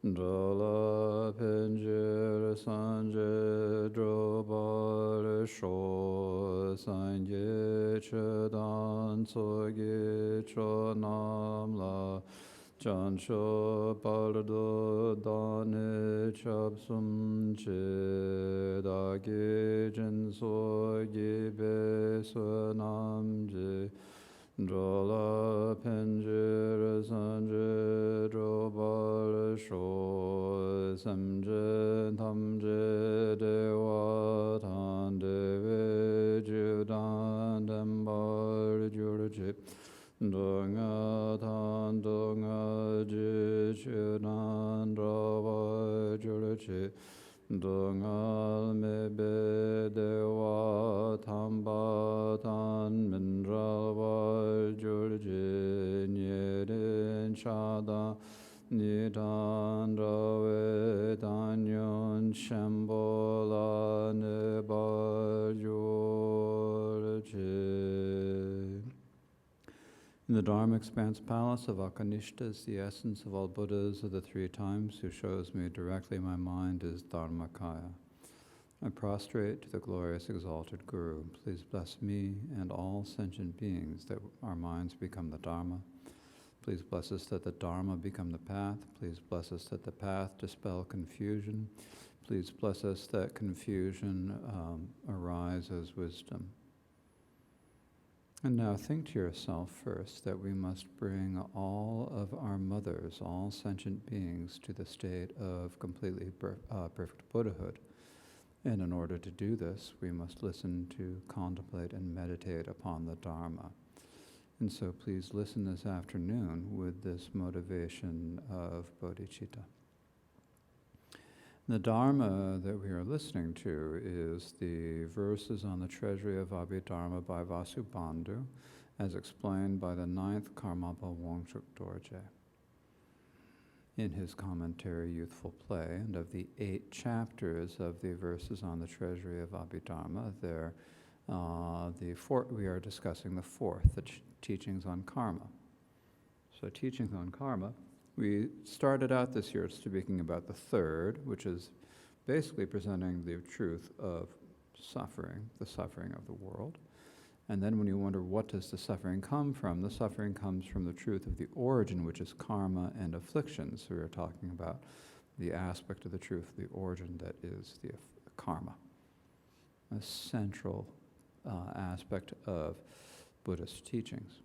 Drola penjir sanje drobar sho sanje chedan tsogi cho nam la Chansho pardo dane chapsum che dagi jinso gibe sunam je drola penjir sanje drobar sho samje tamje dewa tan deve judan dembar jurje Dunga tan dunga ji chunan drava jurchi Dunga me be dewa tamba tan min drava jurchi Nyedin shada nidan drave danyon shambola neba jurchi In the Dharma Expanse Palace of Akanishtas, the essence of all Buddhas of the three times who shows me directly my mind is Dharmakaya. I prostrate to the glorious exalted Guru. Please bless me and all sentient beings that our minds become the Dharma. Please bless us that the Dharma become the path. Please bless us that the path dispel confusion. Please bless us that confusion arise as wisdom. And now think to yourself first that we must bring all of our mothers, all sentient beings, to the state of completely perfect Buddhahood. And in order to do this, we must listen to, contemplate, and meditate upon the Dharma. And so please listen this afternoon with this motivation of bodhicitta. The Dharma that we are listening to is the verses on the Treasury of Abhidharma by Vasubandhu, as explained by the Ninth Karmapa Wangchuk Dorje in his commentary Youthful Play. And of the 8 chapters of the verses on the Treasury of Abhidharma, we are discussing the 4th, the teachings on karma. So teachings on karma. We started out this year speaking about the 3rd, which is basically presenting the truth of suffering, the suffering of the world. And then when you wonder what does the suffering come from, the suffering comes from the truth of the origin, which is karma and affliction. So we are talking about the aspect of the truth, the origin that is the karma, a central aspect of Buddhist teachings.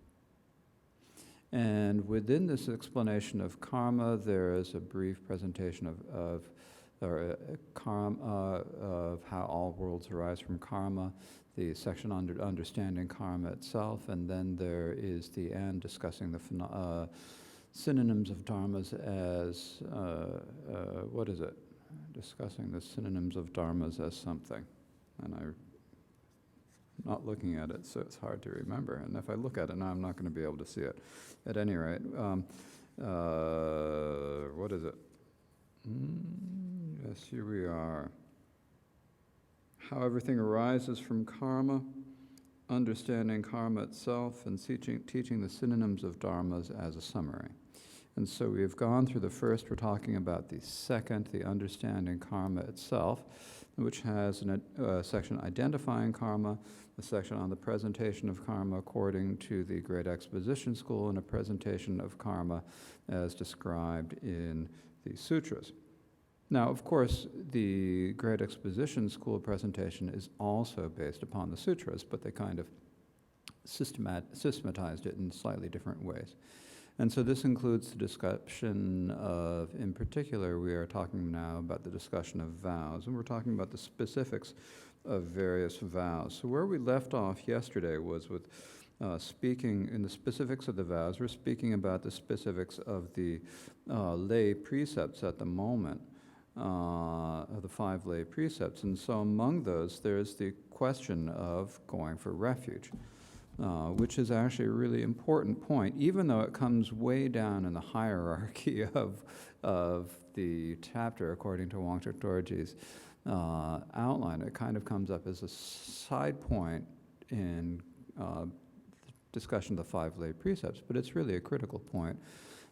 And within this explanation of karma, there is a brief presentation of how all worlds arise from karma, the section under understanding karma itself, and then there is the end discussing the synonyms of dharmas as, what is it? Discussing the synonyms of dharmas as something. And I'm not looking at it, so it's hard to remember. And if I look at it now, I'm not going to be able to see it. At any rate, what is it? Yes, here we are. How everything arises from karma, understanding karma itself, and teaching the synonyms of dharmas as a summary. And so we've gone through the first, we're talking about the second, the understanding karma itself, which has a section identifying karma, a section on the presentation of karma according to the Great Exposition School, and a presentation of karma as described in the sutras. Now, of course, the Great Exposition School presentation is also based upon the sutras, but they kind of systematized it in slightly different ways. And so this includes the discussion of, in particular, we are talking now about the discussion of vows, and we're talking about the specifics of various vows. So where we left off yesterday was with speaking in the specifics of the vows. We're speaking about the specifics of the lay precepts at the moment, of the 5 lay precepts. And so among those, there's the question of going for refuge. Which is actually a really important point, even though it comes way down in the hierarchy of the chapter according to Wangchuk Dorje's outline. It kind of comes up as a side point in discussion of the 5 lay precepts, but it's really a critical point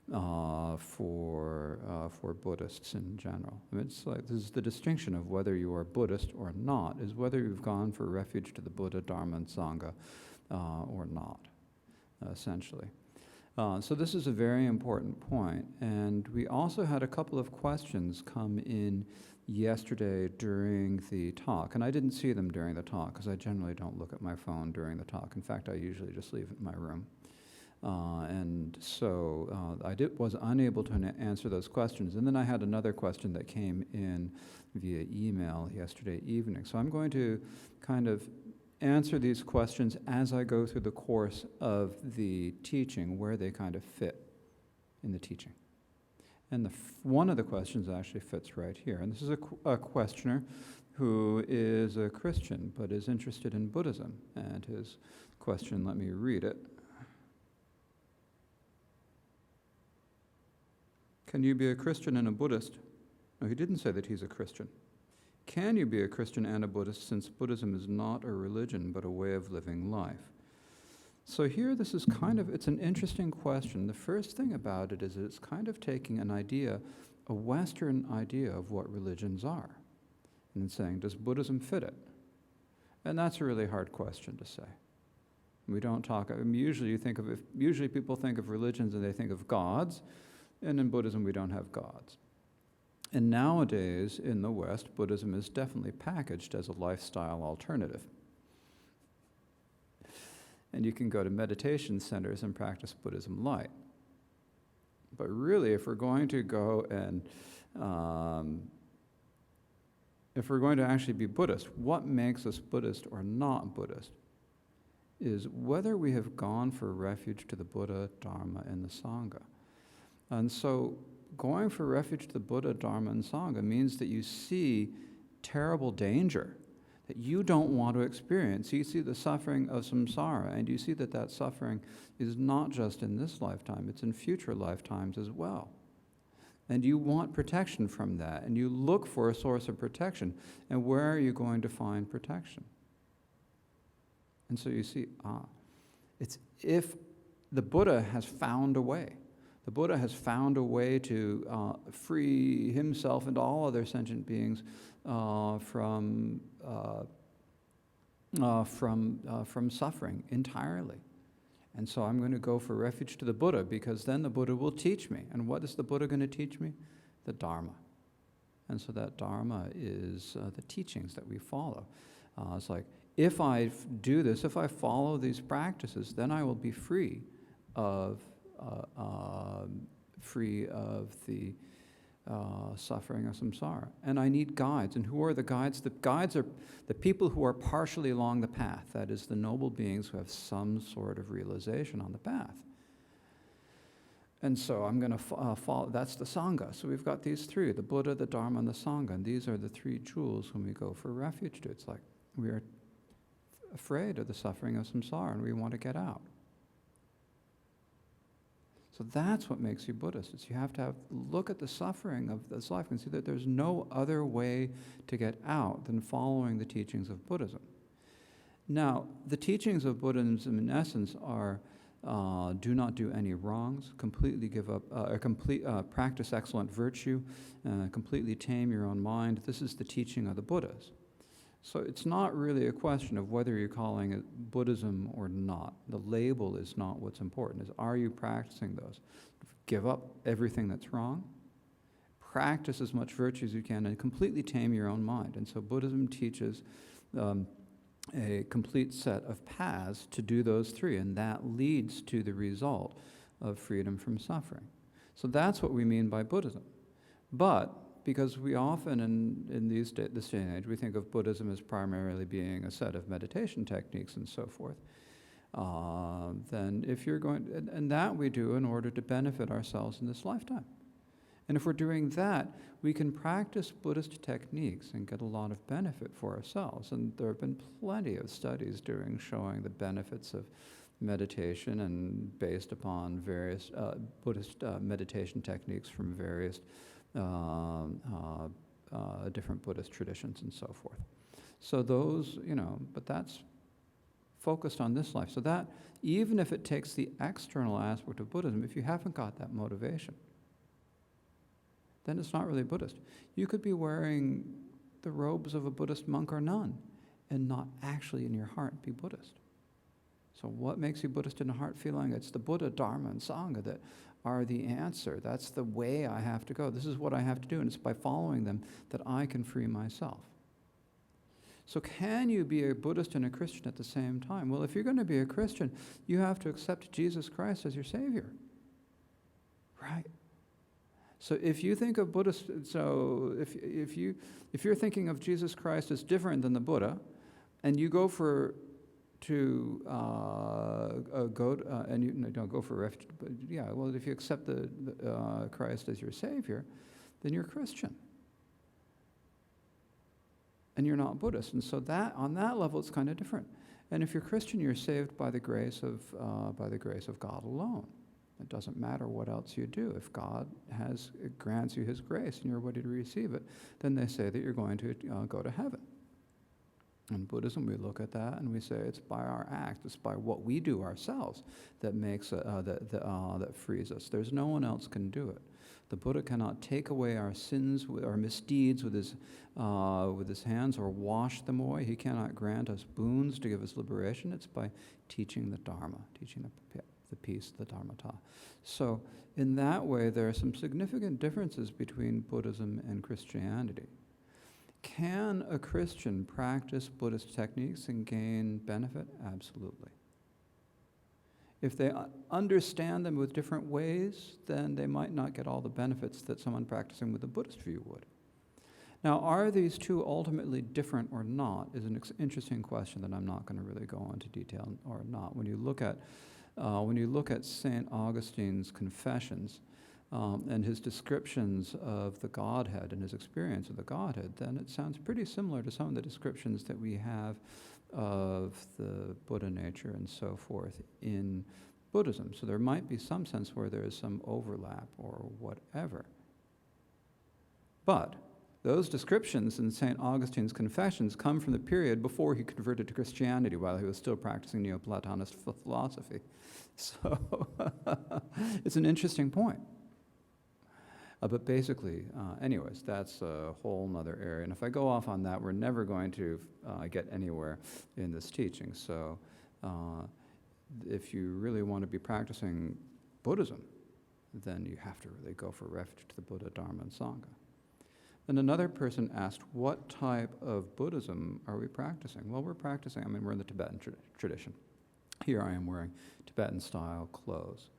for Buddhists in general. I mean, it's like this is the distinction of whether you are Buddhist or not, is whether you've gone for refuge to the Buddha, Dharma, and Sangha or not, essentially. So this is a very important point. And we also had a couple of questions come in yesterday during the talk. And I didn't see them during the talk because I generally don't look at my phone during the talk. In fact, I usually just leave it in my room. And so I was unable to answer those questions. And then I had another question that came in via email yesterday evening. So I'm going to kind of answer these questions as I go through the course of the teaching, where they kind of fit in the teaching. And one of the questions actually fits right here. And this is a questioner who is a Christian but is interested in Buddhism. And his question, let me read it. Can you be a Christian and a Buddhist? No, he didn't say that he's a Christian. Can you be a Christian and a Buddhist since Buddhism is not a religion but a way of living life? So here this is it's an interesting question. The first thing about it is it's kind of taking an idea, a Western idea of what religions are, and then saying, does Buddhism fit it? And that's a really hard question to say. We don't talk, usually people think of religions and they think of gods, and in Buddhism we don't have gods. And nowadays in the West, Buddhism is definitely packaged as a lifestyle alternative. And you can go to meditation centers and practice Buddhism light. But really, if we're going to go and, if we're going to actually be Buddhist, what makes us Buddhist or not Buddhist is whether we have gone for refuge to the Buddha, Dharma, and the Sangha. And so going for refuge to the Buddha, Dharma, and Sangha means that you see terrible danger that you don't want to experience. You see the suffering of samsara, and you see that that suffering is not just in this lifetime, it's in future lifetimes as well. And you want protection from that, and you look for a source of protection. And where are you going to find protection? And so you see, it's if the Buddha has found a way. The Buddha has found a way to free himself and all other sentient beings from suffering entirely. And so I'm going to go for refuge to the Buddha, because then the Buddha will teach me. And what is the Buddha going to teach me? The Dharma. And so that Dharma is the teachings that we follow. It's like, if I do this, if I follow these practices, then I will be free of the suffering of samsara. And I need guides. And who are the guides? The guides are the people who are partially along the path. That is, the noble beings who have some sort of realization on the path. And so I'm going to follow. That's the Sangha. So we've got these three, the Buddha, the Dharma, and the Sangha. And these are the three jewels when we go for refuge to. It's like we are afraid of the suffering of samsara and we want to get out. So that's what makes you Buddhist. Is you have to look at the suffering of this life and see that there's no other way to get out than following the teachings of Buddhism. Now, the teachings of Buddhism in essence are do not do any wrongs, completely give up, practice excellent virtue, completely tame your own mind. This is the teaching of the Buddhas. So it's not really a question of whether you're calling it Buddhism or not. The label is not what's important. Is, are you practicing those? Give up everything that's wrong. Practice as much virtue as you can and completely tame your own mind. And so Buddhism teaches a complete set of paths to do those three, and that leads to the result of freedom from suffering. So that's what we mean by Buddhism. But because we often, in this day and age, we think of Buddhism as primarily being a set of meditation techniques and so forth. Then if you're going, and that we do in order to benefit ourselves in this lifetime. And if we're doing that, we can practice Buddhist techniques and get a lot of benefit for ourselves. And there have been plenty of studies showing the benefits of meditation, and based upon various Buddhist meditation techniques from various different Buddhist traditions and so forth. So those, but that's focused on this life. So that, even if it takes the external aspect of Buddhism, if you haven't got that motivation, then it's not really Buddhist. You could be wearing the robes of a Buddhist monk or nun and not actually in your heart be Buddhist. So what makes you Buddhist in the heart? Feeling it's the Buddha, Dharma, and Sangha that are the answer. That's the way I have to go. This is what I have to do, and it's by following them that I can free myself. So can you be a Buddhist and a Christian at the same time? Well, if you're going to be a Christian, you have to accept Jesus Christ as your Savior. Right? So if you think of Buddhist, so if you're thinking of Jesus Christ as different than the Buddha, and you go for and you don't go for refuge, but yeah, well, if you accept the Christ as your Savior, then you're Christian, and you're not Buddhist. And so that on that level, it's kind of different. And if you're Christian, you're saved by the grace of God alone. It doesn't matter what else you do. If God grants you His grace and you're ready to receive it, then they say that you're going to go to heaven. In Buddhism, we look at that and we say it's by our act, it's by what we do ourselves that makes that frees us. There's no one else can do it. The Buddha cannot take away our sins, our misdeeds with his hands, or wash them away. He cannot grant us boons to give us liberation. It's by teaching the Dharma, teaching the peace, the Dharmata. So in that way, there are some significant differences between Buddhism and Christianity. Can a Christian practice Buddhist techniques and gain benefit? Absolutely. If they understand them with different ways, then they might not get all the benefits that someone practicing with the Buddhist view would. Now, are these two ultimately different or not is an interesting question that I'm not going to really go into detail or not. When you look at St. Augustine's Confessions, and his descriptions of the Godhead and his experience of the Godhead, then it sounds pretty similar to some of the descriptions that we have of the Buddha nature and so forth in Buddhism. So there might be some sense where there is some overlap or whatever. But those descriptions in St. Augustine's Confessions come from the period before he converted to Christianity, while he was still practicing Neoplatonist philosophy. So it's an interesting point. But basically, anyways, that's a whole other area. And if I go off on that, we're never going to get anywhere in this teaching. So if you really want to be practicing Buddhism, then you have to really go for refuge to the Buddha, Dharma, and Sangha. Then another person asked, what type of Buddhism are we practicing? Well, we're practicing, we're in the Tibetan tradition. Here I am wearing Tibetan-style clothes.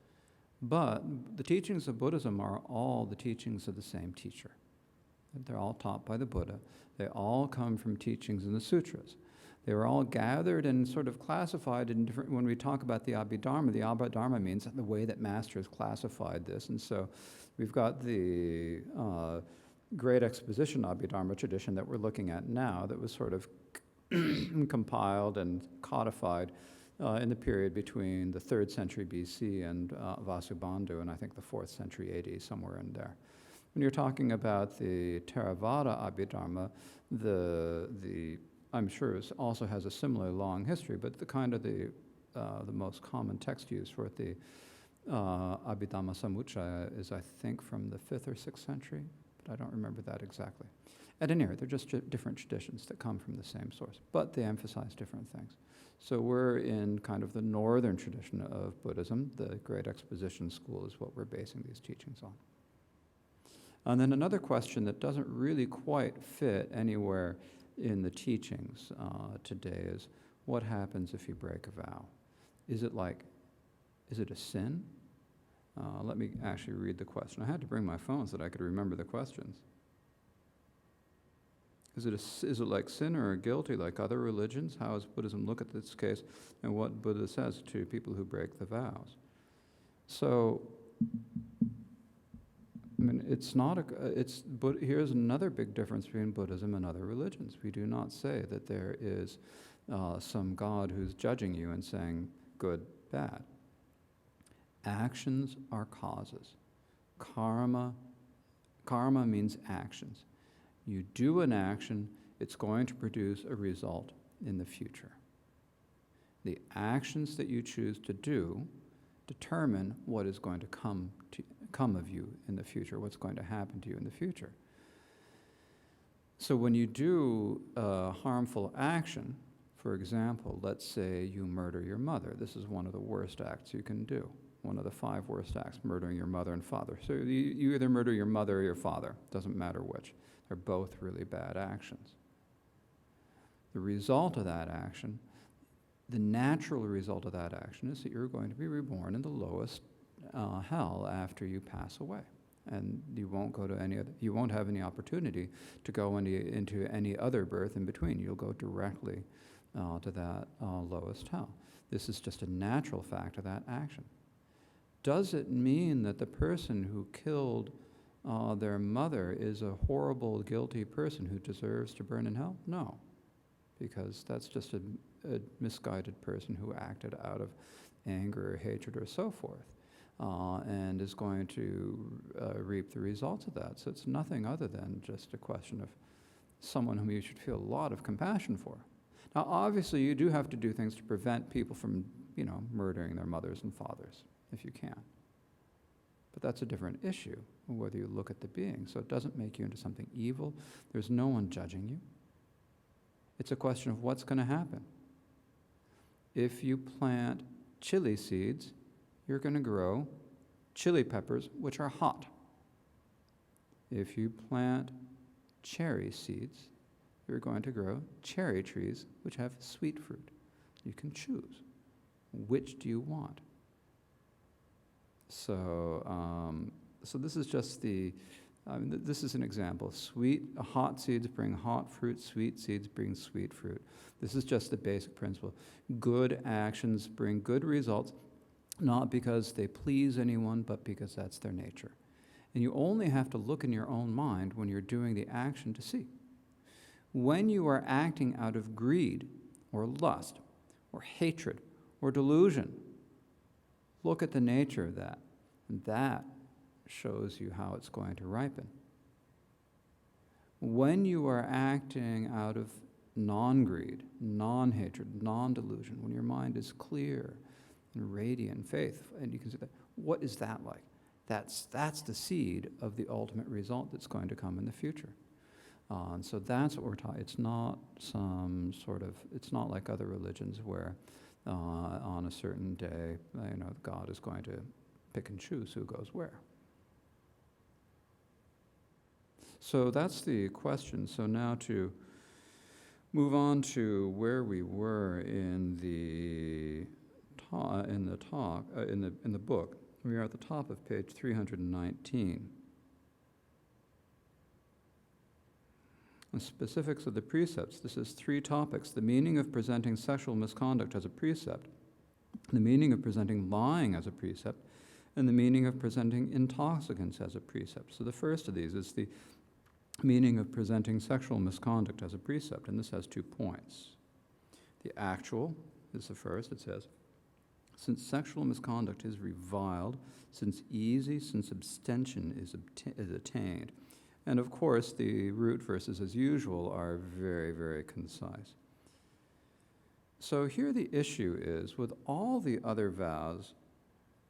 But the teachings of Buddhism are all the teachings of the same teacher. They're all taught by the Buddha. They all come from teachings in the sutras. They were all gathered and sort of classified in different, when we talk about the Abhidharma means the way that masters classified this. And so we've got the Great Exposition Abhidharma tradition that we're looking at now that was sort of compiled and codified in the period between the 3rd century BC and Vasubandhu, and I think the 4th century AD, somewhere in there. When you're talking about the Theravada Abhidharma, I'm sure it also has a similarly long history, but the most common text used for it, the Abhidhamma Samuccaya, is I think from the 5th or 6th century, but I don't remember that exactly. At any rate, they're just different traditions that come from the same source, but they emphasize different things. So we're in kind of the northern tradition of Buddhism. The Great Exposition School is what we're basing these teachings on. And then another question that doesn't really quite fit anywhere in the teachings today is, what happens if you break a vow? Is it a sin? Let me actually read the question. I had to bring my phone so that I could remember the questions. Is it like sin or guilty like other religions? How does Buddhism look at this case? And what Buddha says to people who break the vows? So, here's another big difference between Buddhism and other religions. We do not say that there is some God who's judging you and saying good, bad. Actions are causes. Karma means actions. You do an action, it's going to produce a result in the future. The actions that you choose to do determine what is going to come of you in the future, what's going to happen to you in the future. So when you do a harmful action, for example, let's say you murder your mother. This is one of the worst acts you can do. One of the 5 worst acts, murdering your mother and father. So you either murder your mother or your father, doesn't matter which. They're both really bad actions. The result of that action, the natural result of that action is that you're going to be reborn in the lowest hell after you pass away. And you won't go to any other, you won't have any opportunity to go into any other birth in between. You'll go directly to that lowest hell. This is just a natural fact of that action. Does it mean that the person who killed their mother is a horrible, guilty person who deserves to burn in hell? No, because that's just a misguided person who acted out of anger or hatred or so forth, and is going to reap the results of that. So it's nothing other than just a question of someone whom you should feel a lot of compassion for. Now, obviously, you do have to do things to prevent people from, murdering their mothers and fathers, if you can. But that's a different issue, whether you look at the being. So it doesn't make you into something evil. There's no one judging you. It's a question of what's going to happen. If you plant chili seeds, you're going to grow chili peppers, which are hot. If you plant cherry seeds, you're going to grow cherry trees, which have sweet fruit. You can choose. Which do you want? So this is just this is an example. Hot seeds bring hot fruit, sweet seeds bring sweet fruit. This is just the basic principle. Good actions bring good results, not because they please anyone, but because that's their nature. And you only have to look in your own mind when you're doing the action to see. When you are acting out of greed or lust or hatred or delusion, look at the nature of that, and that shows you how it's going to ripen. When you are acting out of non-greed, non-hatred, non-delusion, when your mind is clear and radiant faith, and you can see that, what is that like? That's the seed of the ultimate result that's going to come in the future. And so that's what we're talking. It's not it's not like other religions where on a certain day, God is going to pick and choose who goes where. So that's the question. So now to move on to where we were in the book. We are at the top of page 319. The specifics of the precepts. This is 3 topics. The meaning of presenting sexual misconduct as a precept, the meaning of presenting lying as a precept, and the meaning of presenting intoxicants as a precept. So the first of these is the meaning of presenting sexual misconduct as a precept, and this has 2 points. The actual is the first. It says, since sexual misconduct is reviled, since abstention is attained. And of course, the root verses, as usual, are very, very concise. So here the issue is, with all the other vows,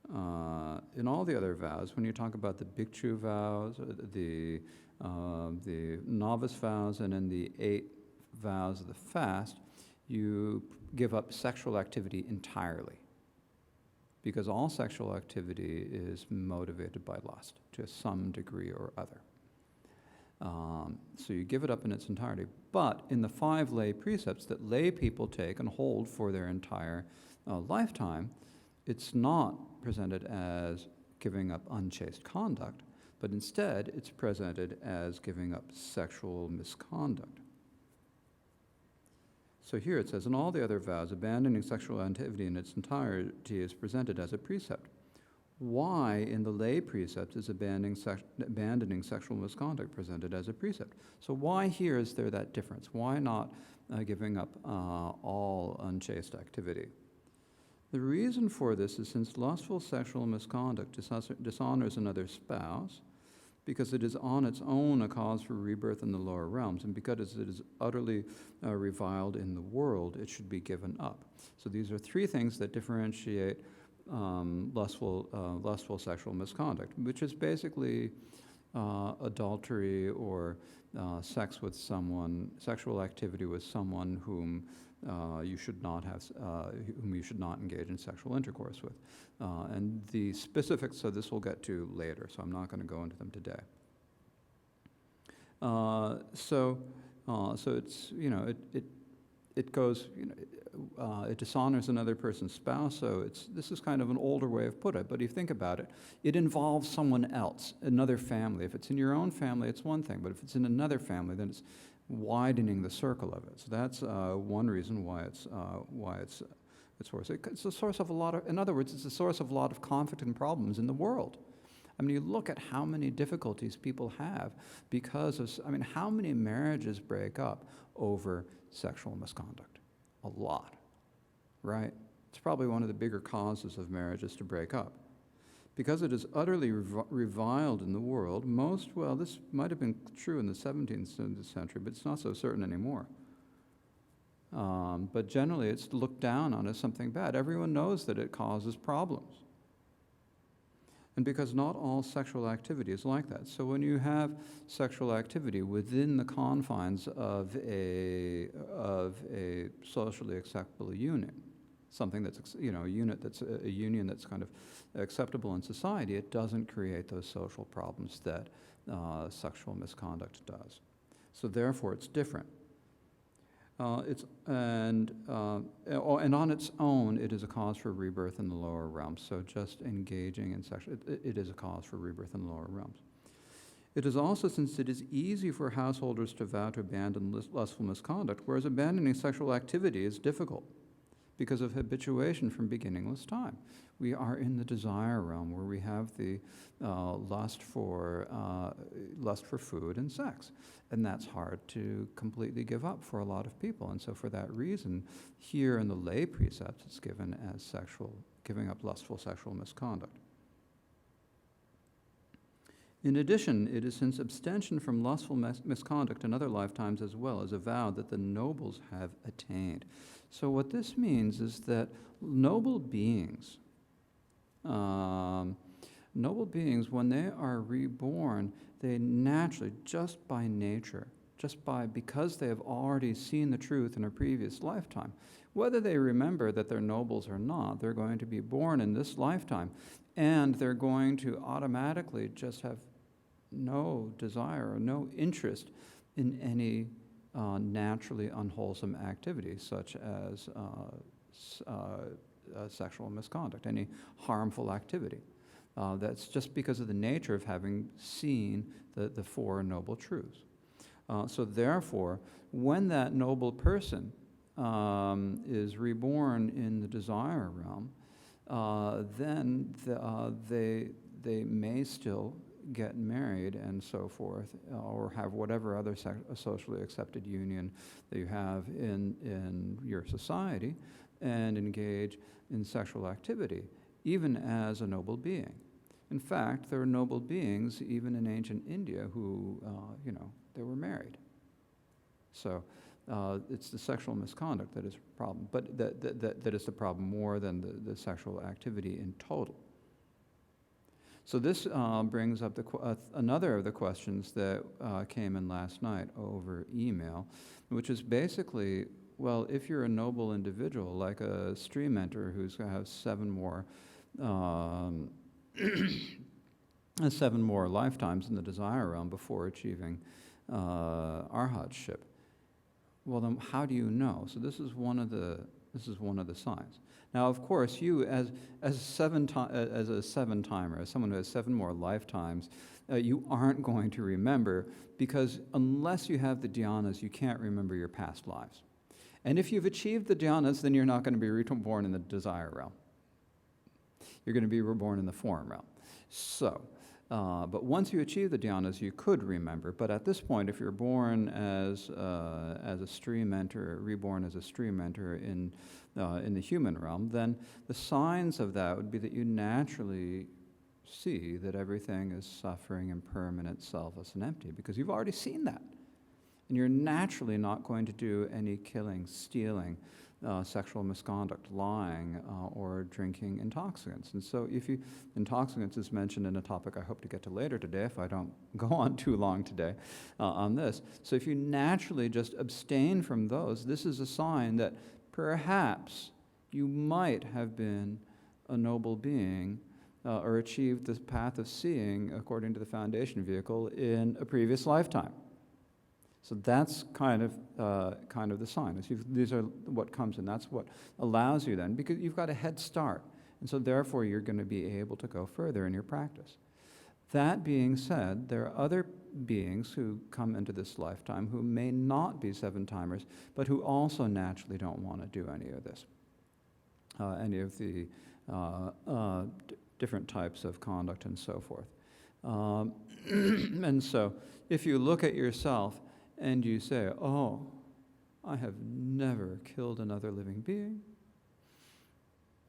in all the other vows, when you talk about the bhikshu vows, the novice vows, and in the 8 vows of the fast, you give up sexual activity entirely, because all sexual activity is motivated by lust to some degree or other. So you give it up in its entirety. But in the 5 lay precepts that lay people take and hold for their entire lifetime, it's not presented as giving up unchaste conduct, but instead it's presented as giving up sexual misconduct. So here it says, in all the other vows, abandoning sexual activity in its entirety is presented as a precept. Why in the lay precepts is abandoning sexual misconduct presented as a precept? So why here is there that difference? Why not giving up all unchaste activity? The reason for this is since lustful sexual misconduct dishonors another spouse, because it is on its own a cause for rebirth in the lower realms, and because it is utterly reviled in the world, it should be given up. So these are three things that differentiate lustful sexual misconduct, which is basically adultery or sexual activity with someone whom you should not engage in sexual intercourse with. And the specifics of this we'll get to later, so I'm not going to go into them today. So it's, it goes, it dishonors another person's spouse, so this is kind of an older way of putting it, but if you think about it, it involves someone else, another family. If it's in your own family, it's one thing, but if it's in another family, then it's widening the circle of it. So that's one reason why it's worse. It's a source of a lot of, in other words, it's a source of a lot of conflict and problems in the world. I mean, you look at how many difficulties people have because of, how many marriages break up over sexual misconduct? A lot, right? It's probably one of the bigger causes of marriages to break up. Because it is utterly reviled in the world, this might have been true in the 17th century, but it's not so certain anymore. But generally, it's looked down on as something bad. Everyone knows that it causes problems. And because not all sexual activity is like that. So when you have sexual activity within the confines of a socially acceptable union, something that's, a union that's kind of acceptable in society, it doesn't create those social problems that sexual misconduct does. So therefore, it's different. And on its own, it is a cause for rebirth in the lower realms. So just engaging in sexual, it is a cause for rebirth in the lower realms. It is also, since it is easy for householders to vow to abandon lustful misconduct, whereas abandoning sexual activity is difficult because of habituation from beginningless time. We are in the desire realm where we have the lust for food and sex. And that's hard to completely give up for a lot of people. And so for that reason, here in the lay precepts, it's given as giving up lustful sexual misconduct. In addition, it is since abstention from lustful misconduct in other lifetimes as well is a vow that the nobles have attained. So what this means is that noble beings, when they are reborn, they naturally, just by nature, because they have already seen the truth in a previous lifetime, whether they remember that they're nobles or not, they're going to be born in this lifetime, and they're going to automatically just have no desire or no interest in any naturally unwholesome activities, such as sexual misconduct, any harmful activity. That's just because of the nature of having seen the Four Noble Truths. So therefore, when that noble person is reborn in the desire realm, then they may still get married and so forth, or have whatever other socially accepted union that you have in your society, and engage in sexual activity, even as a noble being. In fact, there are noble beings, even in ancient India, who, they were married. So it's the sexual misconduct that is a problem, but that is the problem more than the sexual activity in total. So this brings up another of the questions that came in last night over email, which is basically, well, if you're a noble individual, like a stream enter who's going to have seven more lifetimes in the desire realm before achieving arhatship, well, then how do you know? So this is one of the signs. Now, of course, you as a seven-timer, as someone who has seven more lifetimes, you aren't going to remember, because unless you have the dhyanas, you can't remember your past lives. And if you've achieved the dhyanas, then you're not going to be reborn in the desire realm. You're going to be reborn in the form realm. So, but once you achieve the dhyanas, you could remember. But at this point, if you're born as a stream enter, reborn as a stream enter in the human realm, then the signs of that would be that you naturally see that everything is suffering, impermanent, selfless, and empty, because you've already seen that. And you're naturally not going to do any killing, stealing, sexual misconduct, lying, or drinking intoxicants. And so intoxicants is mentioned in a topic I hope to get to later today if I don't go on too long today on this. So if you naturally just abstain from those, this is a sign that perhaps you might have been a noble being or achieved the path of seeing according to the foundation vehicle in a previous lifetime. So that's kind of the sign. These are what comes in. That's what allows you then, because you've got a head start. And so therefore you're going to be able to go further in your practice. That being said, there are other beings who come into this lifetime who may not be seven-timers, but who also naturally don't want to do any of this, any of the different types of conduct and so forth. And so if you look at yourself and you say, oh, I have never killed another living being.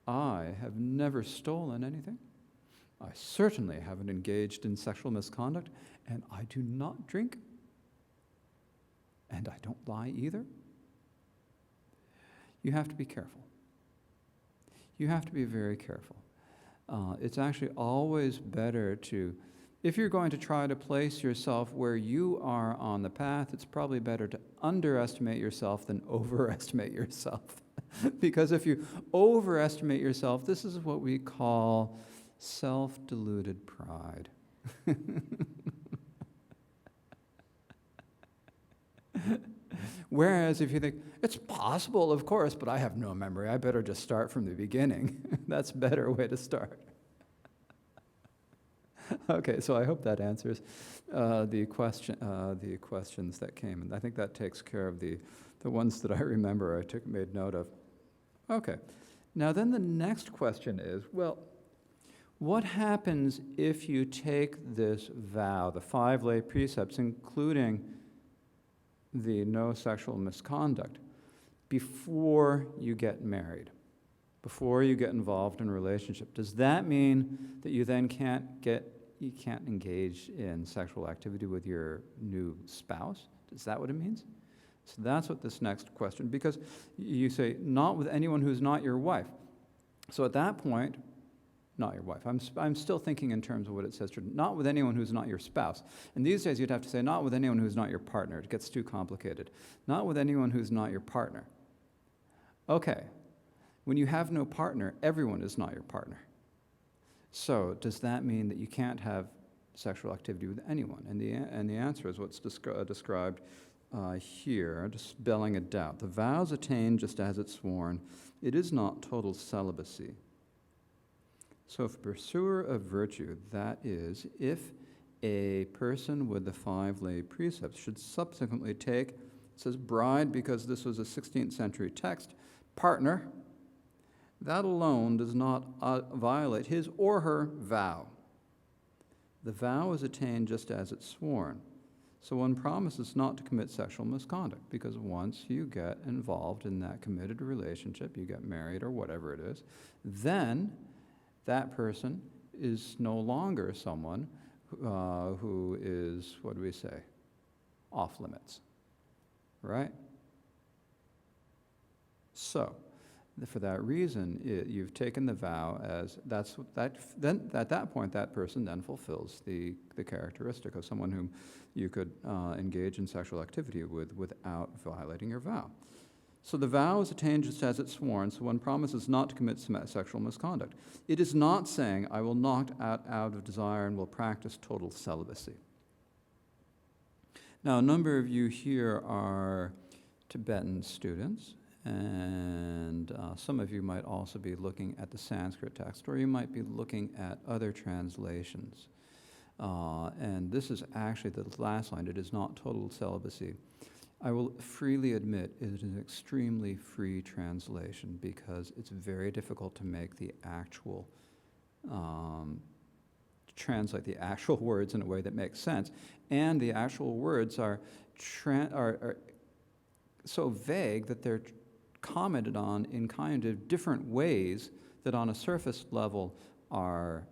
I have never stolen anything. I certainly haven't engaged in sexual misconduct, and I do not drink, and I don't lie either. You have to be careful. You have to be very careful. It's actually always better to, if you're going to try to place yourself where you are on the path, it's probably better to underestimate yourself than overestimate yourself. Because if you overestimate yourself, this is what we call self-deluded pride. Whereas if you think, it's possible, of course, but I have no memory, I better just start from the beginning. That's a better way to start. Okay, so I hope that answers the questions that came. And I think that takes care of the ones that I remember made note of. Okay, now then the next question is, well, what happens if you take this vow, the 5 lay precepts, including the no sexual misconduct, before you get married, before you get involved in a relationship? Does that mean that you then can't engage in sexual activity with your new spouse? Is that what it means? So that's what this next question, because you say, not with anyone who's not your wife. So at that point, not your wife. I'm still thinking in terms of what it says, not with anyone who's not your spouse. And these days you'd have to say, not with anyone who's not your partner. It gets too complicated. Not with anyone who's not your partner. Okay, when you have no partner, everyone is not your partner. So does that mean that you can't have sexual activity with anyone? And the answer is what's described here, dispelling a doubt. The vows attained just as it's sworn. It is not total celibacy. So if a pursuer of virtue, that is, if a person with the 5 lay precepts should subsequently take, it says bride because this was a 16th century text, partner, that alone does not violate his or her vow. The vow is attained just as it's sworn. So one promises not to commit sexual misconduct, because once you get involved in that committed relationship, you get married or whatever it is, then that person is no longer someone who is, what do we say, off limits, right? So, for that reason, you've taken the vow as then at that point that person then fulfills the characteristic of someone whom you could engage in sexual activity with without violating your vow. So the vow is attained just as it's sworn, so one promises not to commit sexual misconduct. It is not saying, I will not out of desire and will practice total celibacy. Now, a number of you here are Tibetan students, and some of you might also be looking at the Sanskrit text, or you might be looking at other translations. And this is actually the last line, it is not total celibacy. I will freely admit it is an extremely free translation because it's very difficult to make the actual, translate the actual words in a way that makes sense. And the actual words are so vague that they're commented on in kind of different ways that on a surface level are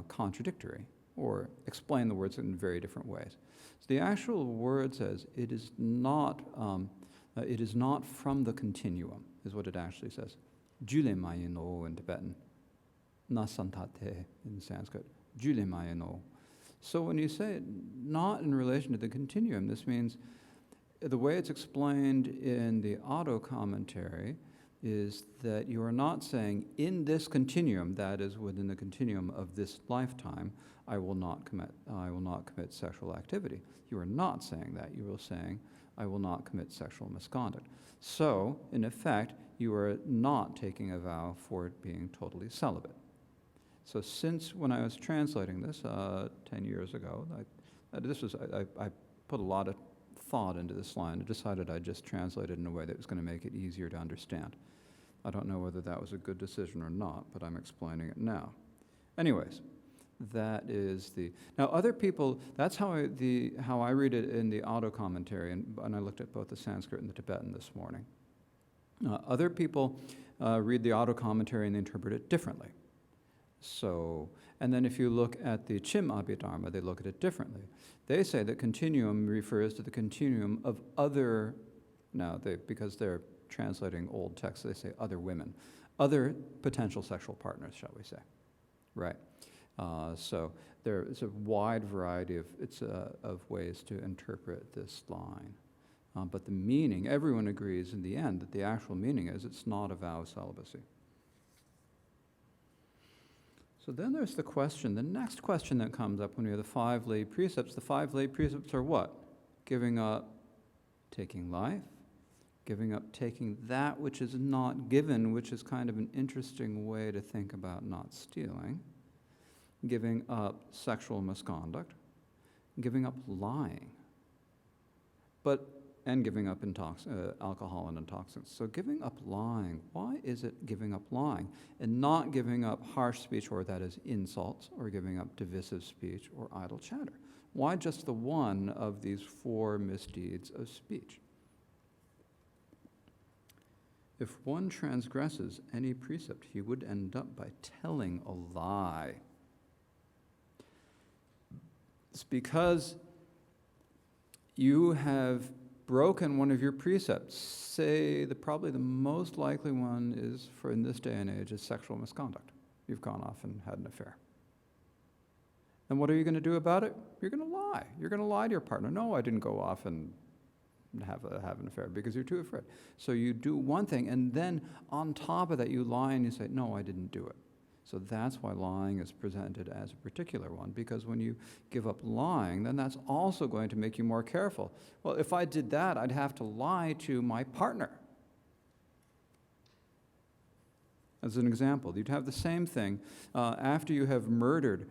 contradictory or explain the words in very different ways. So the actual word says it is not from the continuum, is what it actually says. Julemayino in Tibetan, nasantate in Sanskrit, julemayino. So when you say it not in relation to the continuum, this means the way it's explained in the auto commentary is that you are not saying, in this continuum, that is within the continuum of this lifetime, I will not commit sexual activity. You are not saying that. You are saying, I will not commit sexual misconduct. So, in effect, you are not taking a vow for being totally celibate. So since when I was translating this 10 years ago, I put a lot of thought into this line. I decided I'd just translate it in a way that was going to make it easier to understand. I don't know whether that was a good decision or not, but I'm explaining it now. Anyways, that is now other people, that's how I read it in the auto commentary, and I looked at both the Sanskrit and the Tibetan this morning. Other people read the auto commentary and they interpret it differently. So, and then if you look at the Chim Abhidharma, they look at it differently. They say that continuum refers to the continuum of other, because they're translating old texts, they say other women, other potential sexual partners, shall we say, right? So there is a wide variety of ways to interpret this line. But the meaning, everyone agrees in the end that the actual meaning is it's not a vow of celibacy. So then there's the next question that comes up when we have the 5 lay precepts. The 5 lay precepts are what? Giving up taking life, giving up taking that which is not given, which is kind of an interesting way to think about not stealing, giving up sexual misconduct, giving up lying, and giving up alcohol and intoxicants. So giving up lying, why is it giving up lying and not giving up harsh speech, or that is insults, or giving up divisive speech or idle chatter? Why just the one of these 4 misdeeds of speech? If one transgresses any precept, he would end up by telling a lie. It's because you have broken one of your precepts. Say probably the most likely one is, for in this day and age, is sexual misconduct. You've gone off and had an affair. And what are you going to do about it? You're going to lie. You're going to lie to your partner. No, I didn't go off and have an affair, because you're too afraid. So you do one thing, and then on top of that you lie and you say, no, I didn't do it. So that's why lying is presented as a particular one, because when you give up lying, then that's also going to make you more careful. Well, if I did that, I'd have to lie to my partner. As an example, you'd have the same thing after you have murdered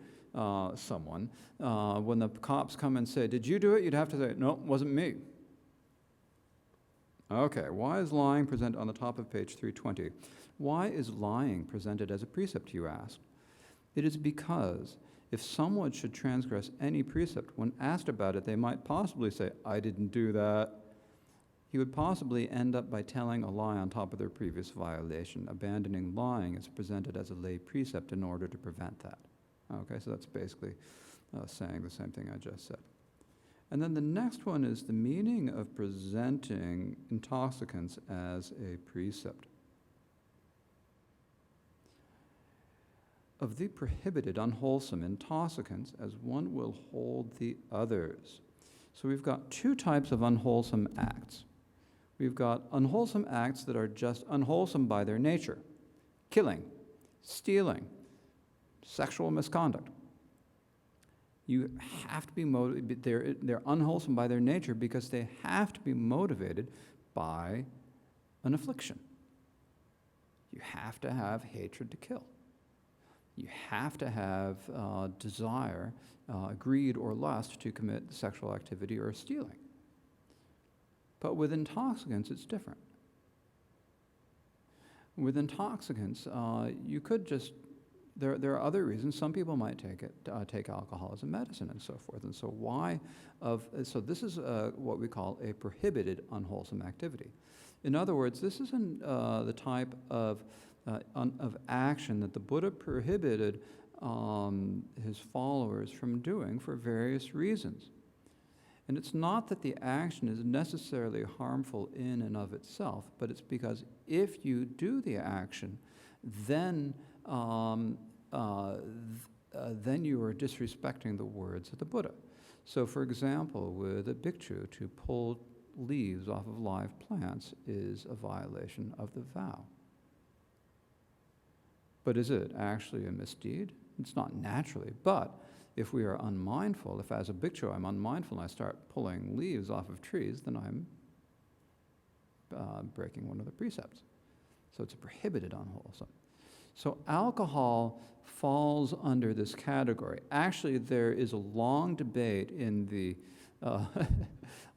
someone. When the cops come and say, did you do it? You'd have to say, no, it wasn't me. Okay, why is lying presented on the top of page 320? Why is lying presented as a precept, you ask? It is because if someone should transgress any precept, when asked about it, they might possibly say, I didn't do that. He would possibly end up by telling a lie on top of their previous violation. Abandoning lying is presented as a lay precept in order to prevent that. Okay, so that's basically saying the same thing I just said. And then the next one is the meaning of presenting intoxicants as a precept. Of the prohibited unwholesome intoxicants as one will hold the others. So we've got 2 types of unwholesome acts. We've got unwholesome acts that are just unwholesome by their nature. Killing, stealing, sexual misconduct. You have to be motivated. They're unwholesome by their nature because they have to be motivated by an affliction. You have to have hatred to kill. You have to have desire, greed, or lust to commit sexual activity or stealing. But with intoxicants, it's different. With intoxicants, you could just, there are other reasons. Some people might take alcohol as a medicine and so forth. And so so this is what we call a prohibited unwholesome activity. In other words, this isn't the type of action that the Buddha prohibited his followers from doing for various reasons. And it's not that the action is necessarily harmful in and of itself, but it's because if you do the action, then you are disrespecting the words of the Buddha. So, for example, with a bhikshu, to pull leaves off of live plants is a violation of the vow. But is it actually a misdeed? It's not naturally, but if we are unmindful, if as a bhikshu I'm unmindful and I start pulling leaves off of trees, then I'm breaking one of the precepts. So it's a prohibited unwholesome. So alcohol falls under this category. Actually, there is a long debate in the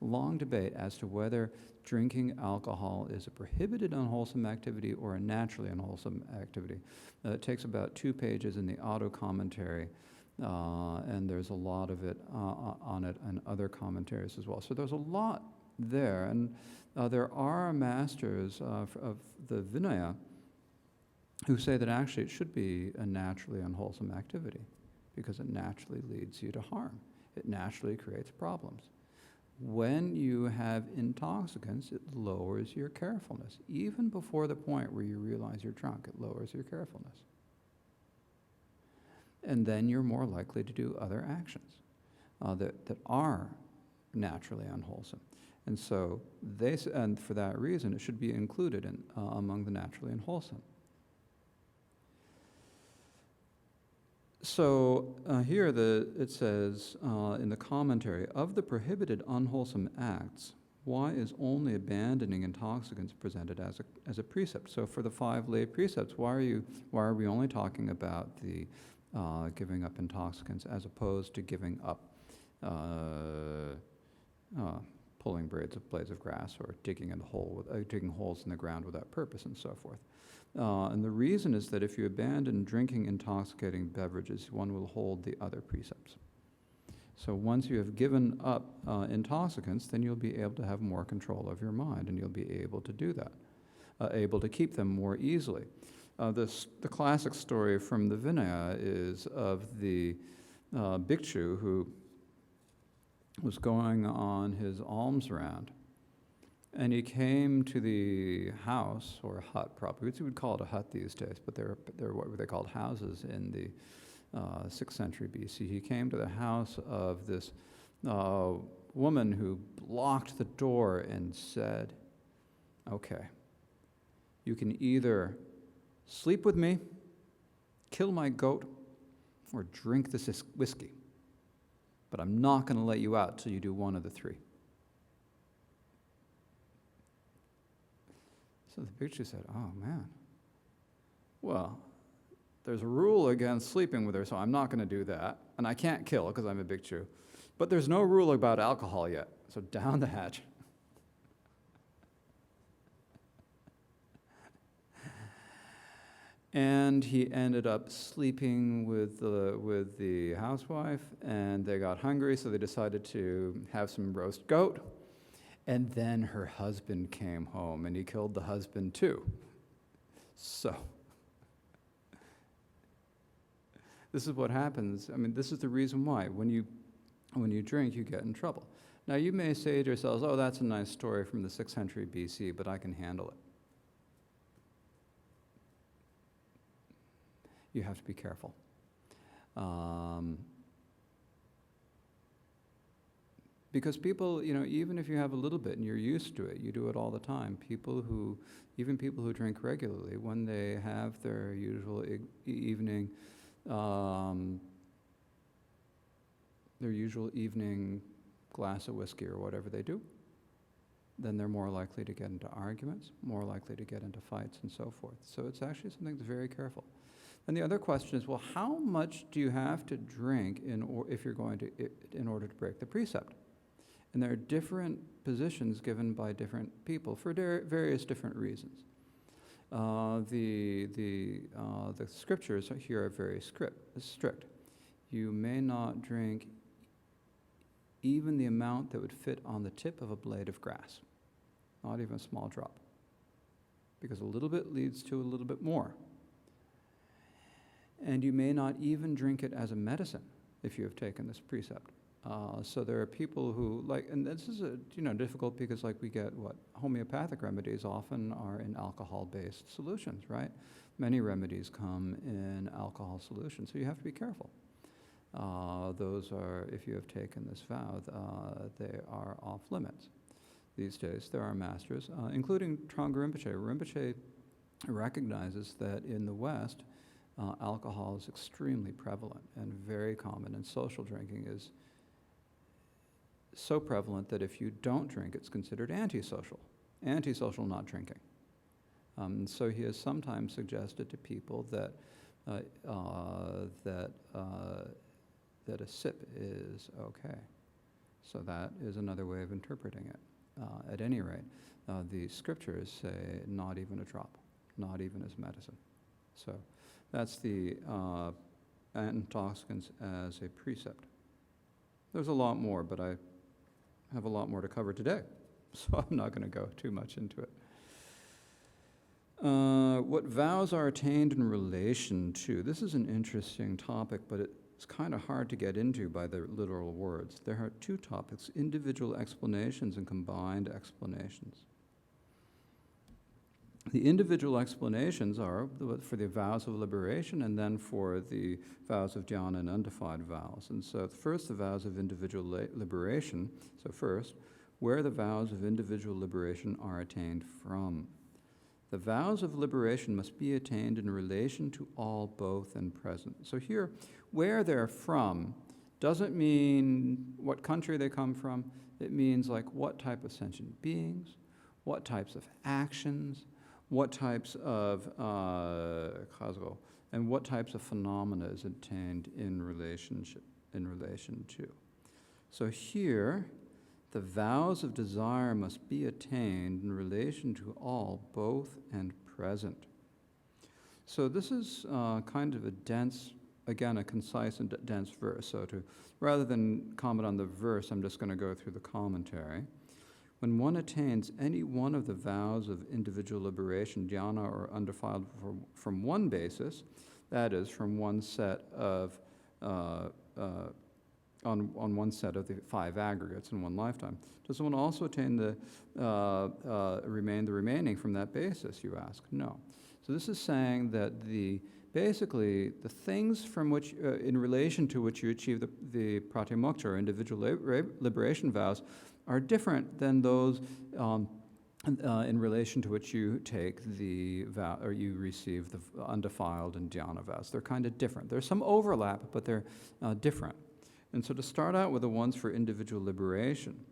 long debate as to whether drinking alcohol is a prohibited unwholesome activity or a naturally unwholesome activity. It takes about 2 pages in the auto commentary, and there's a lot of it on it and other commentaries as well. So there's a lot there, and there are masters of the Vinaya who say that actually it should be a naturally unwholesome activity because it naturally leads you to harm. It naturally creates problems. When you have intoxicants, it lowers your carefulness. Even before the point where you realize you're drunk, it lowers your carefulness. And then you're more likely to do other actions that are naturally unwholesome. And so and for that reason, it should be included in, among the naturally unwholesome. So here it says in the commentary, of the prohibited unwholesome acts, why is only abandoning intoxicants presented as a precept? So for the 5 lay precepts, why are we only talking about the giving up intoxicants as opposed to giving up pulling blades of grass or digging holes in the ground without purpose and so forth? And the reason is that if you abandon drinking intoxicating beverages, one will hold the other precepts. So once you have given up intoxicants, then you'll be able to have more control of your mind, and you'll be able to do that, able to keep them more easily. The classic story from the Vinaya is of the bhikshu who was going on his alms round. And he came to the house, or a hut probably, we would call it a hut these days, but they're what they called houses in the 6th century BC. He came to the house of this woman who blocked the door and said, okay, you can either sleep with me, kill my goat, or drink this whiskey. But I'm not going to let you out till you do one of the 3. So the bhikshu said, oh man, well, there's a rule against sleeping with her, so I'm not going to do that. And I can't kill because I'm a bhikshu. But there's no rule about alcohol yet, so down the hatch. And he ended up sleeping with the housewife, and they got hungry, so they decided to have some roast goat. And then her husband came home, and he killed the husband too. So, this is what happens. I mean, this is the reason why. When you drink, you get in trouble. Now, you may say to yourselves, oh, that's a nice story from the 6th century BC, but I can handle it. You have to be careful. Because people, even if you have a little bit and you're used to it, you do it all the time. Even people who drink regularly, when they have their usual evening glass of whiskey or whatever they do, then they're more likely to get into arguments, more likely to get into fights and so forth. So it's actually something that's very careful. And the other question is, well, how much do you have to drink in order to break the precept? And there are different positions given by different people for various different reasons. The scriptures here are very strict. You may not drink even the amount that would fit on the tip of a blade of grass, not even a small drop, because a little bit leads to a little bit more. And you may not even drink it as a medicine if you have taken this precept. So there are people who and this is difficult because we get homeopathic remedies often are in alcohol-based solutions, right? Many remedies come in alcohol solutions, so you have to be careful. Those are, if you have taken this vow, they are off limits. These days there are masters, including Trungpa Rinpoche. Rinpoche recognizes that in the West, alcohol is extremely prevalent and very common, and social drinking is so prevalent that if you don't drink, it's considered antisocial. Antisocial, not drinking. So he has sometimes suggested to people that that a sip is okay. So that is another way of interpreting it. At any rate, the scriptures say not even a drop, not even as medicine. So that's the Intoxicants as a precept. There's a lot more, but I have a lot more to cover today, so I'm not going to go too much into it. What vows are attained in relation to? This is an interesting topic, but it's kind of hard to get into by the literal words. There are two topics, individual explanations and combined explanations. The individual explanations are for the vows of liberation and then for the vows of jhana and undefined vows. And so first, the vows of individual liberation. So first, where the vows of individual liberation are attained from. The vows of liberation must be attained in relation to all, both, and present. So here, where they're from doesn't mean what country they come from. It means what type of sentient beings, what types of actions, what types of and what types of phenomena is obtained in relation to. So here, the vows of desire must be attained in relation to all, both, and present. So this is kind of a dense, again, a concise and dense verse. So rather than comment on the verse, I'm just going to go through the commentary. When one attains any one of the vows of individual liberation, jhana or undefiled, from one basis, that is, from one set of, on one set of the five aggregates in one lifetime, does one also attain the remaining from that basis, you ask? No. So this is saying that basically the things from which, in relation to which you achieve the pratimukta or individual liberation vows, are different than those in relation to which you take the vow, or you receive the undefiled and dhyana vows. They're kind of different. There's some overlap, but they're different. And so to start out with the ones for individual liberation,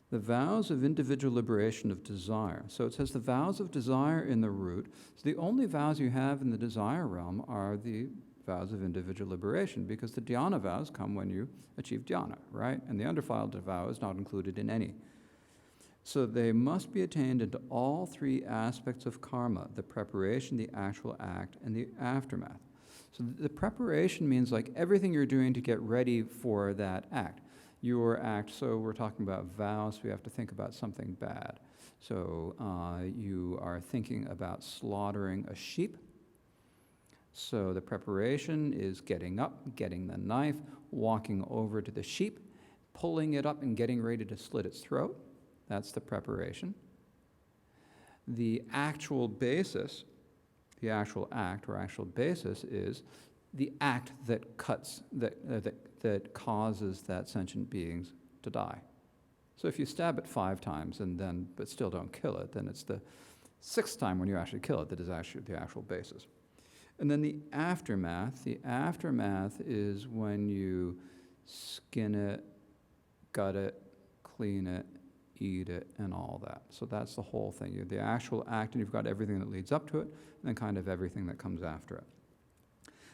the vows of individual liberation of desire. So it says the vows of desire in the root. So the only vows you have in the desire realm are the vows of individual liberation, because the dhyana vows come when you achieve dhyana, right? And the undefiled vow is not included in any. So they must be attained into all three aspects of karma: the preparation, the actual act, and the aftermath. So the preparation means everything you're doing to get ready for that act. Your act, so we're talking about vows, we have to think about something bad. So you are thinking about slaughtering a sheep. So the preparation is getting up, getting the knife, walking over to the sheep, pulling it up and getting ready to slit its throat. That's the preparation. The actual basis, the actual act or actual basis is the act that cuts, that causes that sentient beings to die. So if you stab it 5 times but still don't kill it, then it's the 6th time when you actually kill it that is actually the actual basis. And then the aftermath is when you skin it, gut it, clean it, eat it, and all that. So that's the whole thing. You have the actual act, and you've got everything that leads up to it, and then kind of everything that comes after it.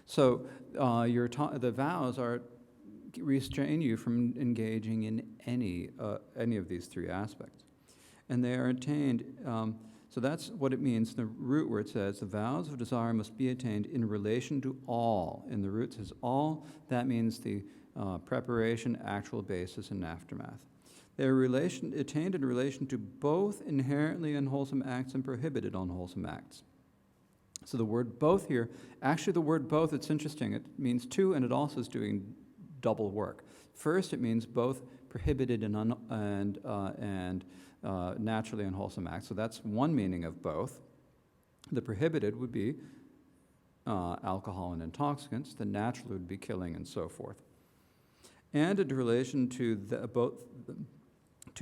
So the vows restrain you from engaging in any of these 3 aspects. And they are attained, so that's what it means in the root, where it says the vows of desire must be attained in relation to all. In the root it says all, that means the preparation, actual basis, and aftermath. They are attained in relation to both inherently unwholesome acts and prohibited unwholesome acts. So the word both here, actually the word both, it's interesting. It means two, and it also is doing double work. First, it means both prohibited and naturally unwholesome acts. So that's one meaning of both. The prohibited would be alcohol and intoxicants. The natural would be killing and so forth. And in relation to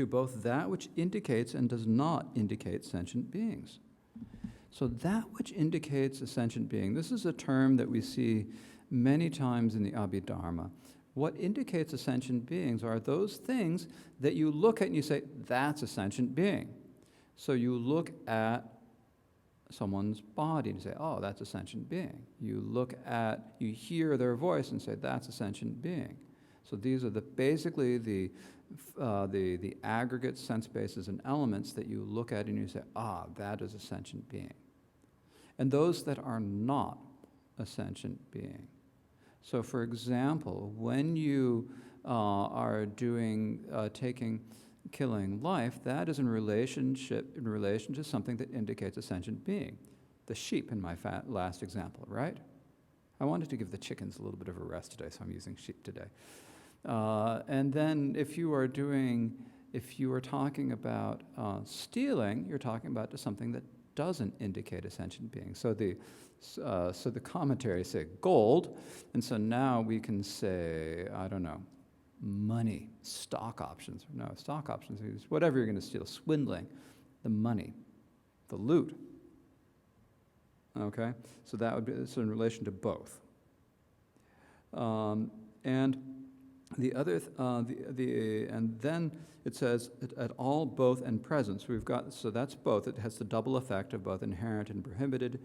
both that which indicates and does not indicate sentient beings. So that which indicates a sentient being, this is a term that we see many times in the Abhidharma. What indicates a sentient beings are those things that you look at and you say, that's a sentient being. So you look at someone's body and say, oh, that's a sentient being. You hear their voice and say, that's a sentient being. So these are basically the aggregate sense bases and elements that you look at and you say, that is a sentient being. And those that are not a sentient being. So for example, when you are killing life, that is in relation to something that indicates a sentient being. The sheep in my last example, right? I wanted to give the chickens a little bit of a rest today, so I'm using sheep today. And then if you are talking about stealing, you're talking about something that doesn't indicate a sentient being. So the commentaries say gold, and so now we can say, I don't know, money, stock options. No, stock options is whatever you're going to steal, swindling, the money, the loot. Okay, so that would be in relation to both. And the other, and then it says at all, both, and present. So that's both. It has the double effect of both inherent and prohibited,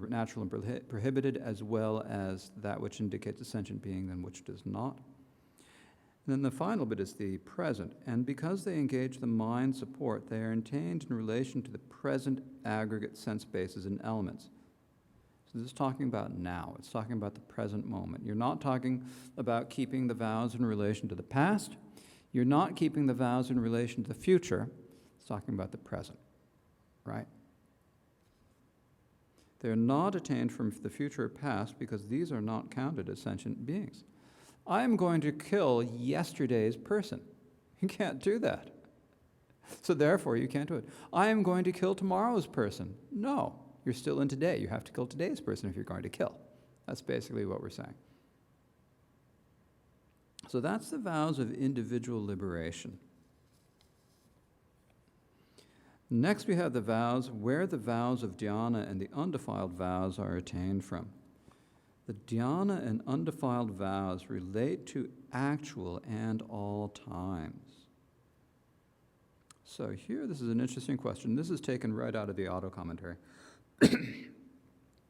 natural and prohibited, as well as that which indicates a sentient being and which does not. And then the final bit is the present. And because they engage the mind support, they are attained in relation to the present aggregate sense bases and elements. So this is talking about now. It's talking about the present moment. You're not talking about keeping the vows in relation to the past. You're not keeping the vows in relation to the future. It's talking about the present, right? They're not attained from the future or past because these are not counted as sentient beings. I am going to kill yesterday's person. You can't do that. So therefore, you can't do it. I am going to kill tomorrow's person. No. You're still in today. You have to kill today's person if you're going to kill. That's basically what we're saying. So that's the vows of individual liberation. Next we have the vows, where the vows of dhyana and the undefiled vows are attained from. The dhyana and undefiled vows relate to actual and all times. So here, this is an interesting question. This is taken right out of the auto commentary.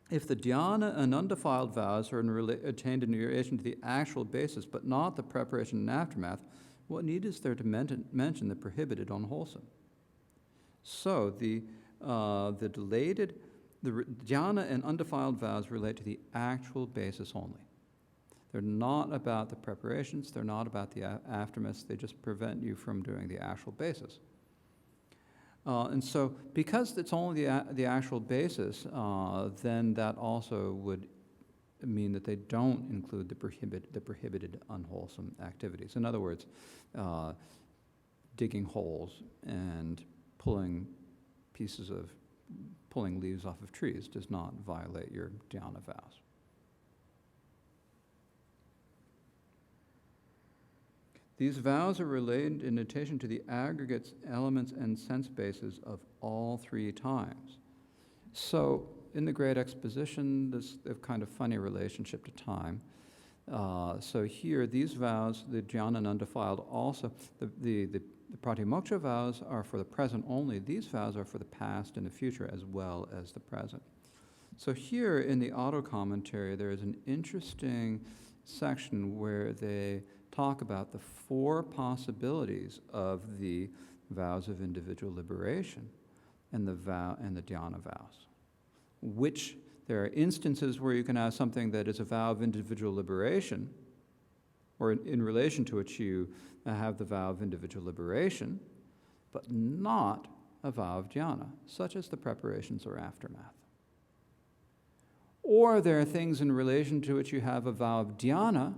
If the dhyana and undefiled vows are attained in relation to the actual basis, but not the preparation and aftermath, what need is there to mention the prohibited unwholesome? So the dhyana and undefiled vows relate to the actual basis only. They're not about the preparations, they're not about the aftermaths, they just prevent you from doing the actual basis. And so, because it's only the actual basis, then that also would mean that they don't include the prohibited unwholesome activities. In other words, digging holes and pulling leaves off of trees does not violate your dhyana vows. These vows are related in addition to the aggregates, elements, and sense bases of all three times. So in the Great Exposition, there's a kind of funny relationship to time. So here, these vows, the dhyana and undefiled, also, the pratimoksha vows are for the present only. These vows are for the past and the future as well as the present. So here in the auto commentary, there is an interesting section where they talk about the four possibilities of the vows of individual liberation and the dhyana vows, which there are instances where you can have something that is a vow of individual liberation, or in relation to which you have the vow of individual liberation, but not a vow of dhyana, such as the preparations or aftermath. Or there are things in relation to which you have a vow of dhyana,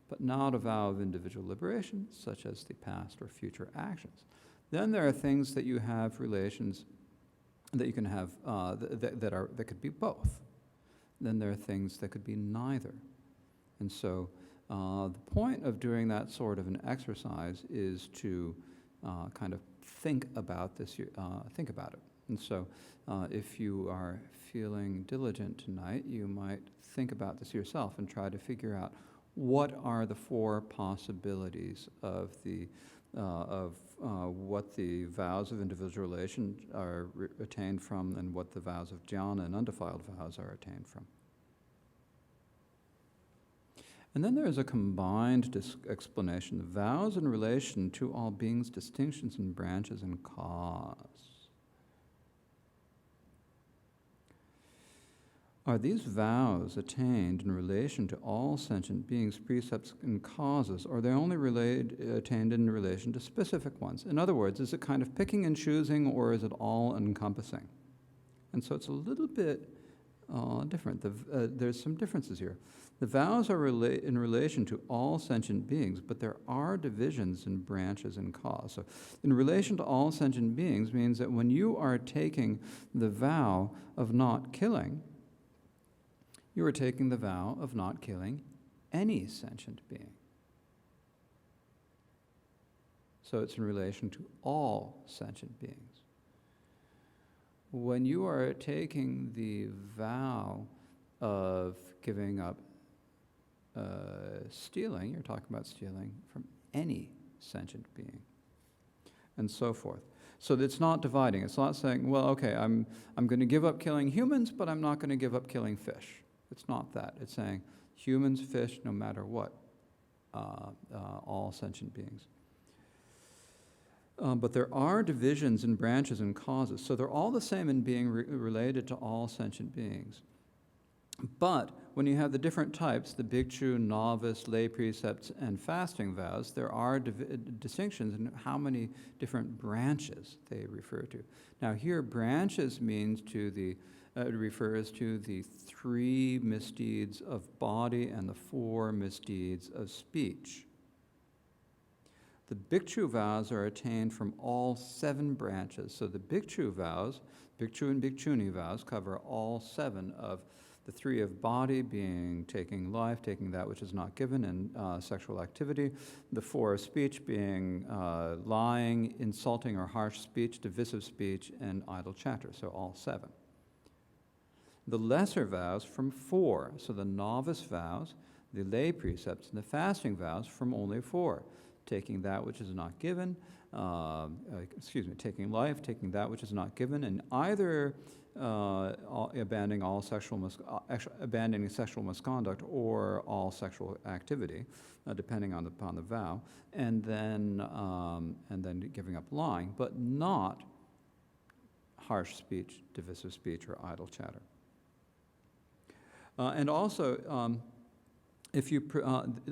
but not a vow of individual liberation, such as the past or future actions. Then there are things that you have relations that you can have that could be both. Then there are things that could be neither. And so the point of doing that sort of an exercise is to kind of think about this, think about it. And so if you are feeling diligent tonight, you might think about this yourself and try to figure out what are the four possibilities of the what the vows of individual relation are attained from, and what the vows of jhana and undefiled vows are attained from. And then there is a combined explanation, the vows in relation to all beings, distinctions and branches and cause. Are these vows attained in relation to all sentient beings, precepts, and causes, or are they only attained in relation to specific ones? In other words, is it kind of picking and choosing, or is it all encompassing? And so it's a little bit different. There's some differences here. The vows are in relation to all sentient beings, but there are divisions in branches and cause. So in relation to all sentient beings means that when you are taking the vow of not killing, you are taking the vow of not killing any sentient being. So it's in relation to all sentient beings. When you are taking the vow of giving up stealing, you're talking about stealing from any sentient being, and so forth. So it's not dividing. It's not saying, well, okay, I'm going to give up killing humans, but I'm not going to give up killing fish. It's not that. It's saying humans, fish, no matter what, all sentient beings. But there are divisions in branches and causes. So they're all the same in being related to all sentient beings. But when you have the different types, the bhikshu, novice, lay precepts, and fasting vows, there are distinctions in how many different branches they refer to. Now here, branches means it refers to the 3 misdeeds of body and the 4 misdeeds of speech. The bhikshu vows are attained from all 7 branches. So the bhikshu vows, bhikshu and bhikshuni vows, cover all 7 of the 3 of body, being taking life, taking that which is not given, and sexual activity. The 4 of speech being lying, insulting or harsh speech, divisive speech, and idle chatter. So all 7. The lesser vows from 4. So the novice vows, the lay precepts, and the fasting vows from only 4. Taking that which is not given, taking life, taking that which is not given, and either abandoning sexual misconduct or all sexual activity, depending upon the vow, and then giving up lying, but not harsh speech, divisive speech, or idle chatter. And also, if you,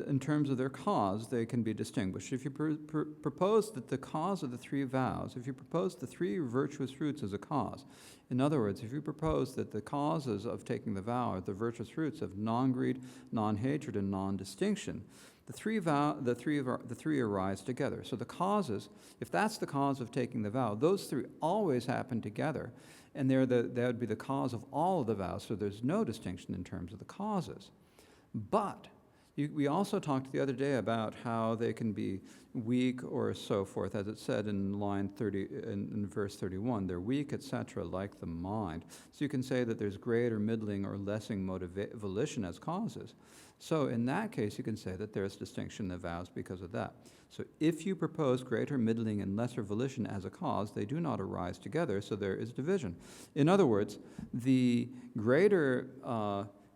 in terms of their cause, they can be distinguished. If you propose that the cause of the 3 vows, if you propose the 3 virtuous fruits as a cause, in other words, if you propose that the causes of taking the vow are the virtuous fruits of non-greed, non-hatred, and non-distinction, the three arise together. So the causes, if that's the cause of taking the vow, those 3 always happen together, and that would be the cause of all of the vows. So there's no distinction in terms of the causes. But we also talked the other day about how they can be weak or so forth, as it said in line 30, in verse 31, they're weak, etc., like the mind. So you can say that there's greater, middling, or lessing volition as causes. So in that case, you can say that there's distinction in the vows because of that. So if you propose greater, middling, and lesser volition as a cause, they do not arise together, so there is division. In other words, the greater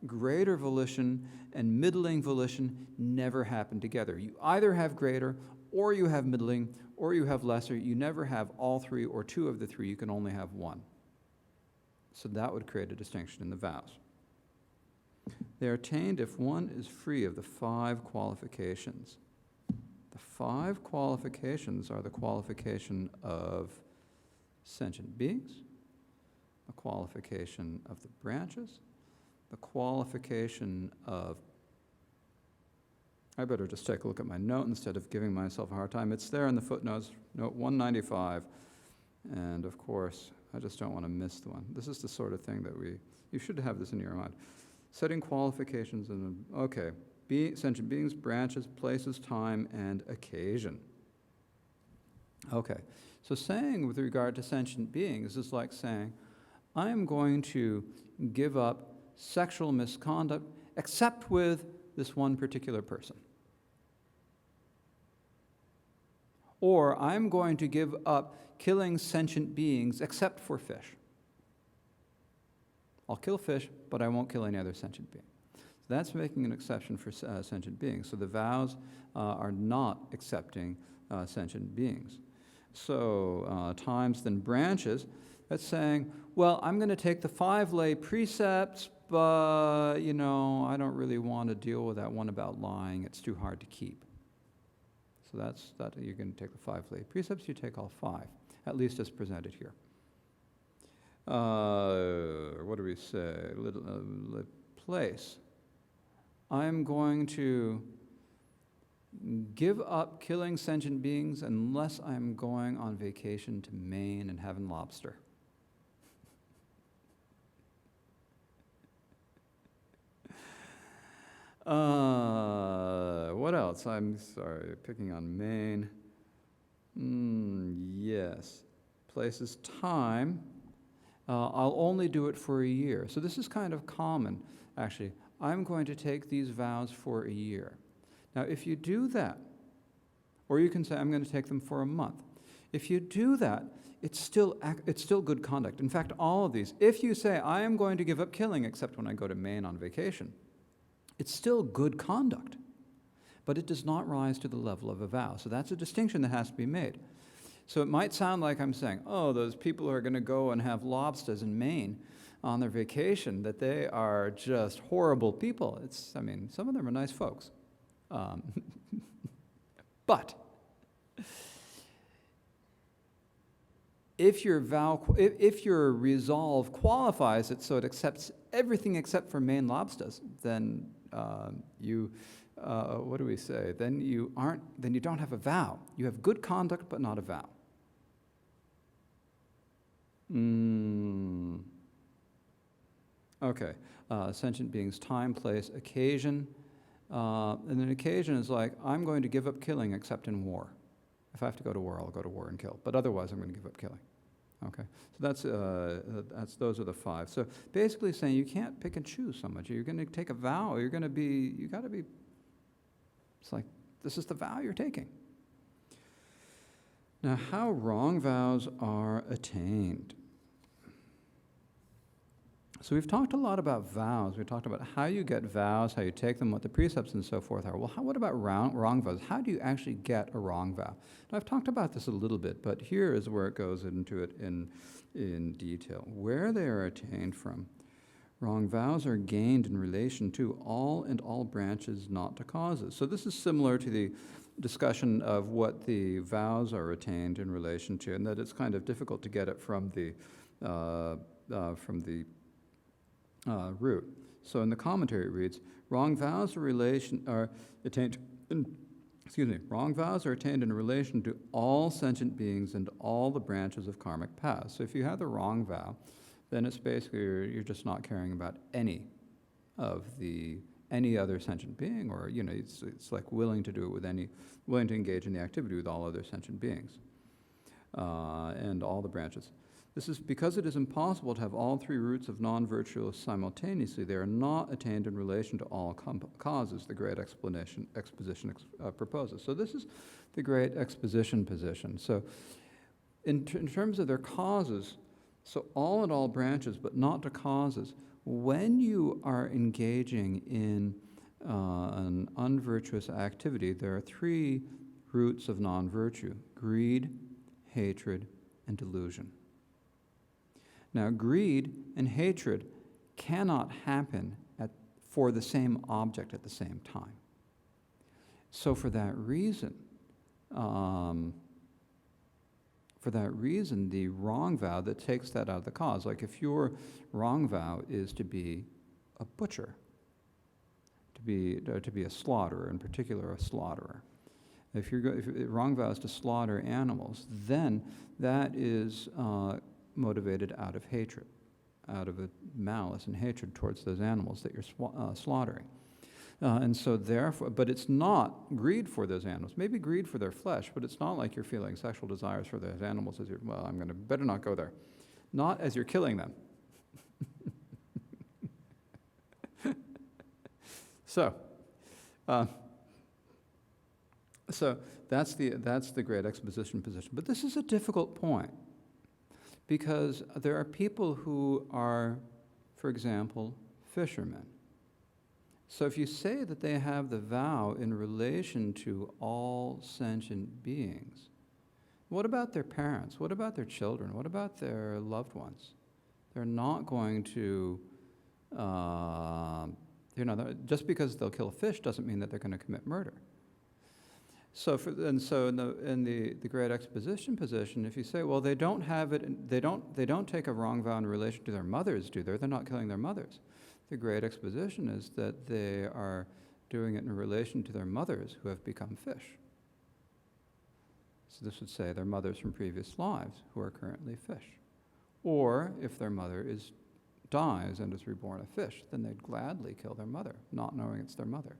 volition and middling volition never happen together. You either have greater, or you have middling, or you have lesser. You never have all 3 or 2 of the 3. You can only have 1. So that would create a distinction in the vows. They are attained if one is free of the 5 qualifications. The 5 qualifications are the qualification of sentient beings, the qualification of the branches, the qualification of, I better just take a look at my note instead of giving myself a hard time. It's there in the footnotes, note 195. And of course, I just don't want to miss the one. This is the sort of thing that you should have this in your mind. Setting qualifications and, okay, sentient beings, branches, places, time, and occasion. Okay, so saying with regard to sentient beings is like saying, I am going to give up sexual misconduct except with this one particular person. Or I'm going to give up killing sentient beings except for fish. I'll kill fish, but I won't kill any other sentient being. So that's making an exception for sentient beings. So the vows are not accepting sentient beings. So times then branches, that's saying, well, I'm going to take the 5 lay precepts, but, I don't really want to deal with that one about lying. It's too hard to keep. So that's that. You're going to take the 5 lay precepts. You take all 5, at least as presented here. What do we say? Place. I'm going to give up killing sentient beings unless I'm going on vacation to Maine and having lobster. What else? I'm sorry, picking on Maine. Yes. Places, time. I'll only do it for a year. So this is kind of common, actually. I'm going to take these vows for a year. Now, if you do that, or you can say, I'm going to take them for a month. If you do that, it's still good conduct. In fact, all of these, if you say, I am going to give up killing except when I go to Maine on vacation, it's still good conduct, but it does not rise to the level of a vow. So that's a distinction that has to be made. So it might sound like I'm saying, oh, those people who are going to go and have lobsters in Maine on their vacation, that they are just horrible people. Some of them are nice folks. But if your resolve qualifies it so it accepts everything except for Maine lobsters, then what do we say? Then you don't have a vow. You have good conduct, but not a vow. Okay. Sentient beings, time, place, occasion. And an occasion is like, I'm going to give up killing except in war. If I have to go to war, I'll go to war and kill. But otherwise, I'm going to give up killing. Okay, so those are the 5. So basically saying you can't pick and choose so much. You're going to take a vow. You got to be. It's like this is the vow you're taking. Now, how wrong vows are attained. So we've talked a lot about vows. We talked about how you get vows, how you take them, what the precepts and so forth are. Well, what about wrong vows? How do you actually get a wrong vow? Now, I've talked about this a little bit, but here is where it goes into it in detail. Where they are attained from. Wrong vows are gained in relation to all branches, not to causes. So this is similar to the discussion of what the vows are attained in relation to, and that it's kind of difficult to get it from the root. So in the commentary it reads, wrong vows are attained in relation to all sentient beings and all the branches of karmic paths. So if you have the wrong vow, then it's basically you're just not caring about any other sentient being, or it's like willing to engage in the activity with all other sentient beings and all the branches. This is because it is impossible to have all 3 roots of non-virtuous simultaneously. They are not attained in relation to all causes, the great exposition proposes. So this is the great exposition position. So in terms of their causes, so all and all branches, but not to causes, when you are engaging in an unvirtuous activity, there are 3 roots of non-virtue: greed, hatred, and delusion. Now, greed and hatred cannot happen for the same object at the same time. So for that reason, the wrong vow that takes that out of the cause, like if your wrong vow is to be a butcher, to be a slaughterer, in particular a slaughterer. If wrong vow is to slaughter animals, then that is motivated out of hatred, out of a malice and hatred towards those animals that you're slaughtering. And so therefore, but it's not greed for those animals. Maybe greed for their flesh, but it's not like you're feeling sexual desires for those animals as better not go there. Not as you're killing them. So that's the great exposition position. But this is a difficult point, because there are people who are, for example, fishermen. So if you say that they have the vow in relation to all sentient beings, what about their parents? What about their children? What about their loved ones? They're not going to, just because they'll kill a fish doesn't mean that they're going to commit murder. So in the great exposition position, if you say, well, they don't have it, they don't take a wrong vow in relation to their mothers, do they? They're not killing their mothers. The great exposition is that they are doing it in relation to their mothers who have become fish. So this would say their mothers from previous lives who are currently fish. Or if their mother dies and is reborn a fish, then they'd gladly kill their mother, not knowing it's their mother.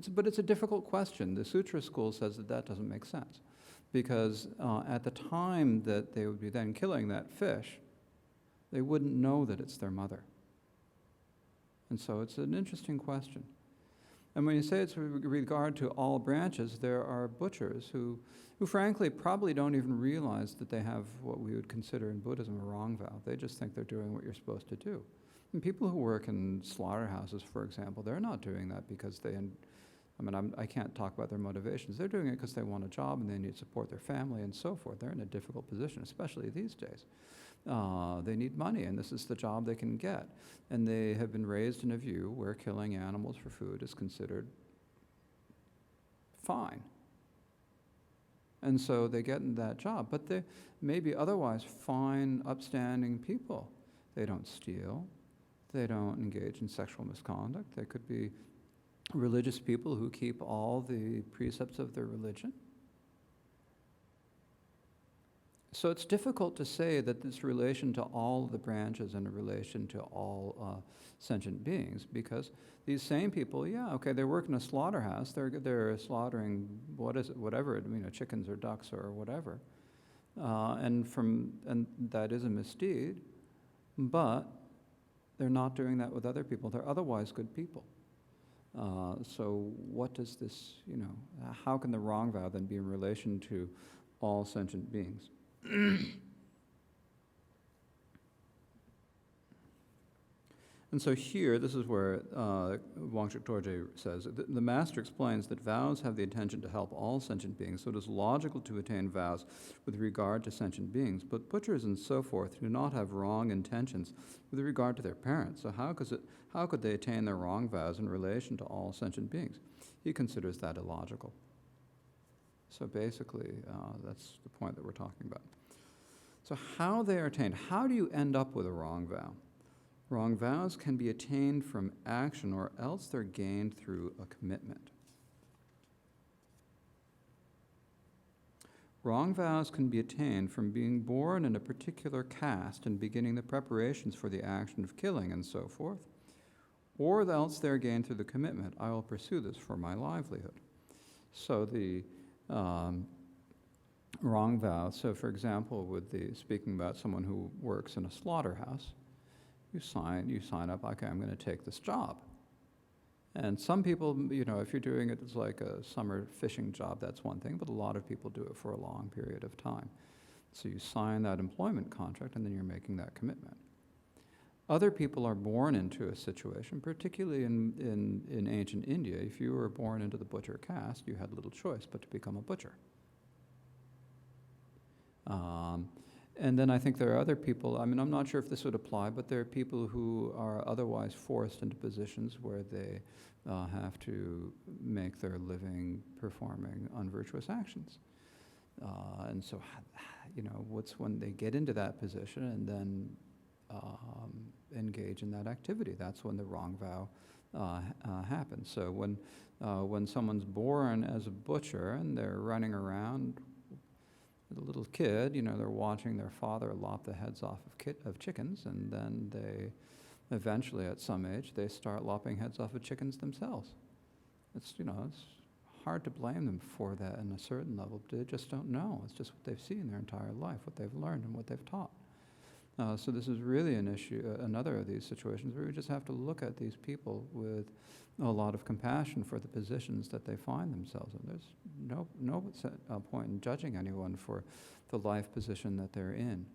But it's a difficult question. The Sutra school says that doesn't make sense, because at the time that they would be then killing that fish, they wouldn't know that it's their mother. And so it's an interesting question. And when you say it's with regard to all branches, there are butchers who frankly probably don't even realize that they have what we would consider in Buddhism a wrong vow. They just think they're doing what you're supposed to do. And people who work in slaughterhouses, for example, they're not doing that because I can't talk about their motivations. They're doing it because they want a job and they need to support their family and so forth. They're in a difficult position, especially these days. They need money, and this is the job they can get. And they have been raised in a view where killing animals for food is considered fine. And so they get in that job. But they may be otherwise fine, upstanding people. They don't steal. They don't engage in sexual misconduct. They could be religious people who keep all the precepts of their religion. So it's difficult to say that this relation to all the branches and a relation to all sentient beings, because these same people, they work in a slaughterhouse. They're slaughtering whatever, chickens or ducks or whatever, and that is a misdeed, but they're not doing that with other people. They're otherwise good people. So what does this, how can the wrong vow then be in relation to all sentient beings? And so here, this is where Wangchuk Dorje says, the master explains that vows have the intention to help all sentient beings, so it is logical to attain vows with regard to sentient beings, but butchers and so forth do not have wrong intentions with regard to their parents, so how could they attain their wrong vows in relation to all sentient beings? He considers that illogical. So basically, that's the point that we're talking about. So how they are attained. How do you end up with a wrong vow? Wrong vows can be attained from action, or else they're gained through a commitment. Wrong vows can be attained from being born in a particular caste and beginning the preparations for the action of killing and so forth, or else they're gained through the commitment. I will pursue this for my livelihood. So the wrong vow. So, for example, speaking about someone who works in a slaughterhouse, you sign up. Okay, I'm going to take this job. And some people, if you're doing it as like a summer fishing job, that's one thing. But a lot of people do it for a long period of time. So you sign that employment contract, and then you're making that commitment. Other people are born into a situation, particularly in ancient India. If you were born into the butcher caste, you had little choice but to become a butcher. And then I think there are other people, I'm not sure if this would apply, but there are people who are otherwise forced into positions where they have to make their living performing unvirtuous actions. And so, what's when they get into that position and then engage in that activity. That's when the wrong vow happens. So when someone's born as a butcher and they're running around with a little kid, they're watching their father lop the heads off of chickens, and then they eventually, at some age, they start lopping heads off of chickens themselves. It's hard to blame them for that in a certain level. They just don't know. It's just what they've seen their entire life, what they've learned and what they've taught. So this is really an issue, another of these situations where we just have to look at these people with a lot of compassion for the positions that they find themselves in. There's no point in judging anyone for the life position that they're in.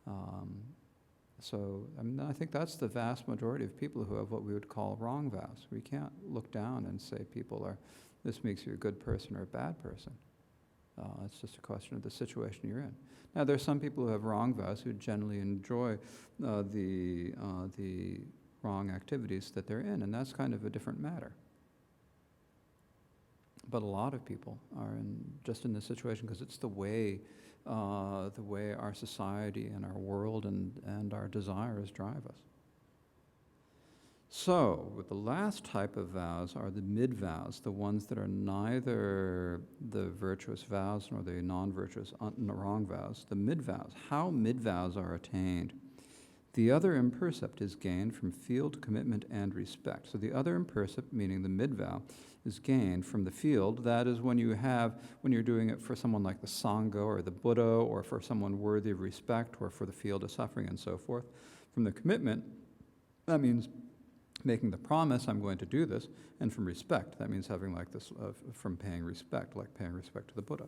I think that's the vast majority of people who have what we would call wrong vows. We can't look down and say this makes you a good person or a bad person. It's just a question of the situation you're in. Now, there's some people who have wrong vows who generally enjoy the wrong activities that they're in, and that's kind of a different matter. But a lot of people are just in this situation because it's the way our society and our world and our desires drive us. So, the last type of vows are the mid-vows, the ones that are neither the virtuous vows nor the non-virtuous, wrong vows. The mid-vows. How mid-vows are attained? The other impercept is gained from field, commitment, and respect. So the other impercept, meaning the mid-vow, is gained from the field. That is when you're doing it for someone like the Sangha or the Buddha, or for someone worthy of respect, or for the field of suffering and so forth. From the commitment, that means making the promise, I'm going to do this, and from respect, that means having like this, from paying respect, like paying respect to the Buddha.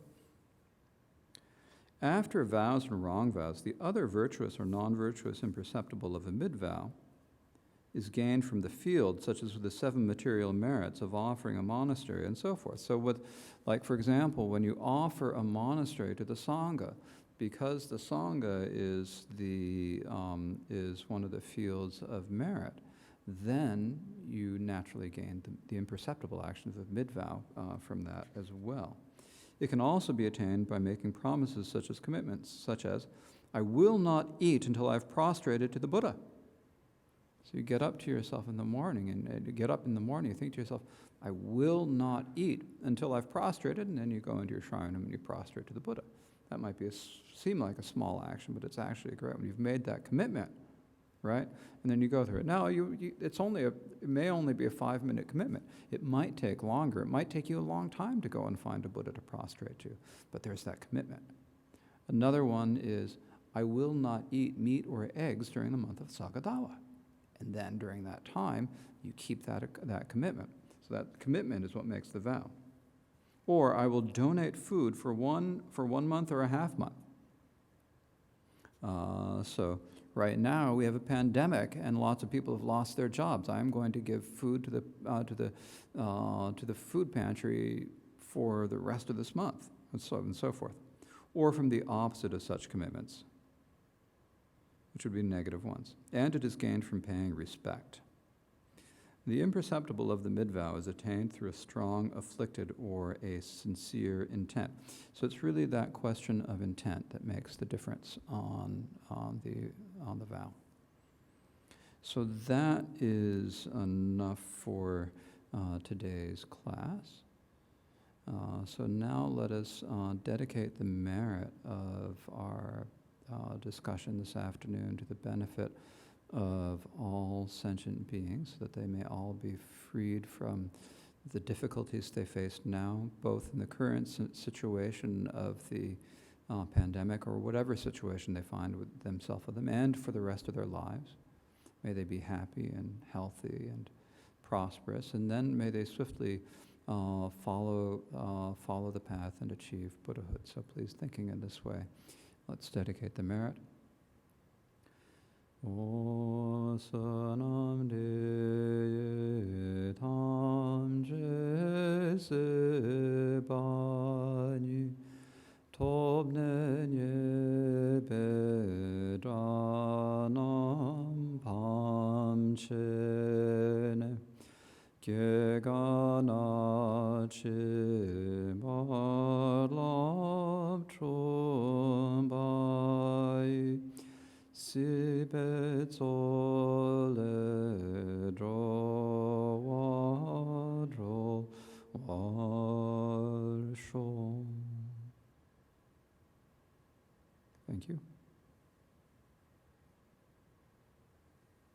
After vows and wrong vows, the other virtuous or non-virtuous imperceptible of a mid-vow is gained from the field, such as with the 7 material merits of offering a monastery and so forth. So for example, when you offer a monastery to the Sangha, because the Sangha is one of the fields of merit, then you naturally gain the imperceptible actions of mid-vow from that as well. It can also be attained by making promises such as commitments, such as, I will not eat until I've prostrated to the Buddha. So you get up to yourself in the morning, and you think to yourself, I will not eat until I've prostrated, and then you go into your shrine and you prostrate to the Buddha. That might seem like a small action, but it's actually a great one. You've made that commitment, right? And then you go through it. Now, it may only be a 5-minute commitment. It might take longer. It might take you a long time to go and find a Buddha to prostrate to, but there's that commitment. Another one is, I will not eat meat or eggs during the month of Sagadawa. And then during that time, you keep that commitment. So that commitment is what makes the vow. Or, I will donate food for one month or a half month. So right now we have a pandemic, and lots of people have lost their jobs. I'm going to give food to the food pantry for the rest of this month, and so forth. Or from the opposite of such commitments, which would be negative ones. And it is gained from paying respect. The imperceptible of the mid-vow is attained through a strong, afflicted, or a sincere intent. So it's really that question of intent that makes the difference on the vow. So that is enough for today's class. So now let us dedicate the merit of our discussion this afternoon to the benefit of all sentient beings, so that they may all be freed from the difficulties they face now, both in the current situation of the pandemic or whatever situation they find with themselves with them, and for the rest of their lives. May they be happy and healthy and prosperous, and then may they swiftly follow the path and achieve Buddhahood. So please, thinking in this way, let's dedicate the merit. O sanam de tam je se bani tobne nye bedranam pam chene gegana che barlab trombai Sibe zo Thank you.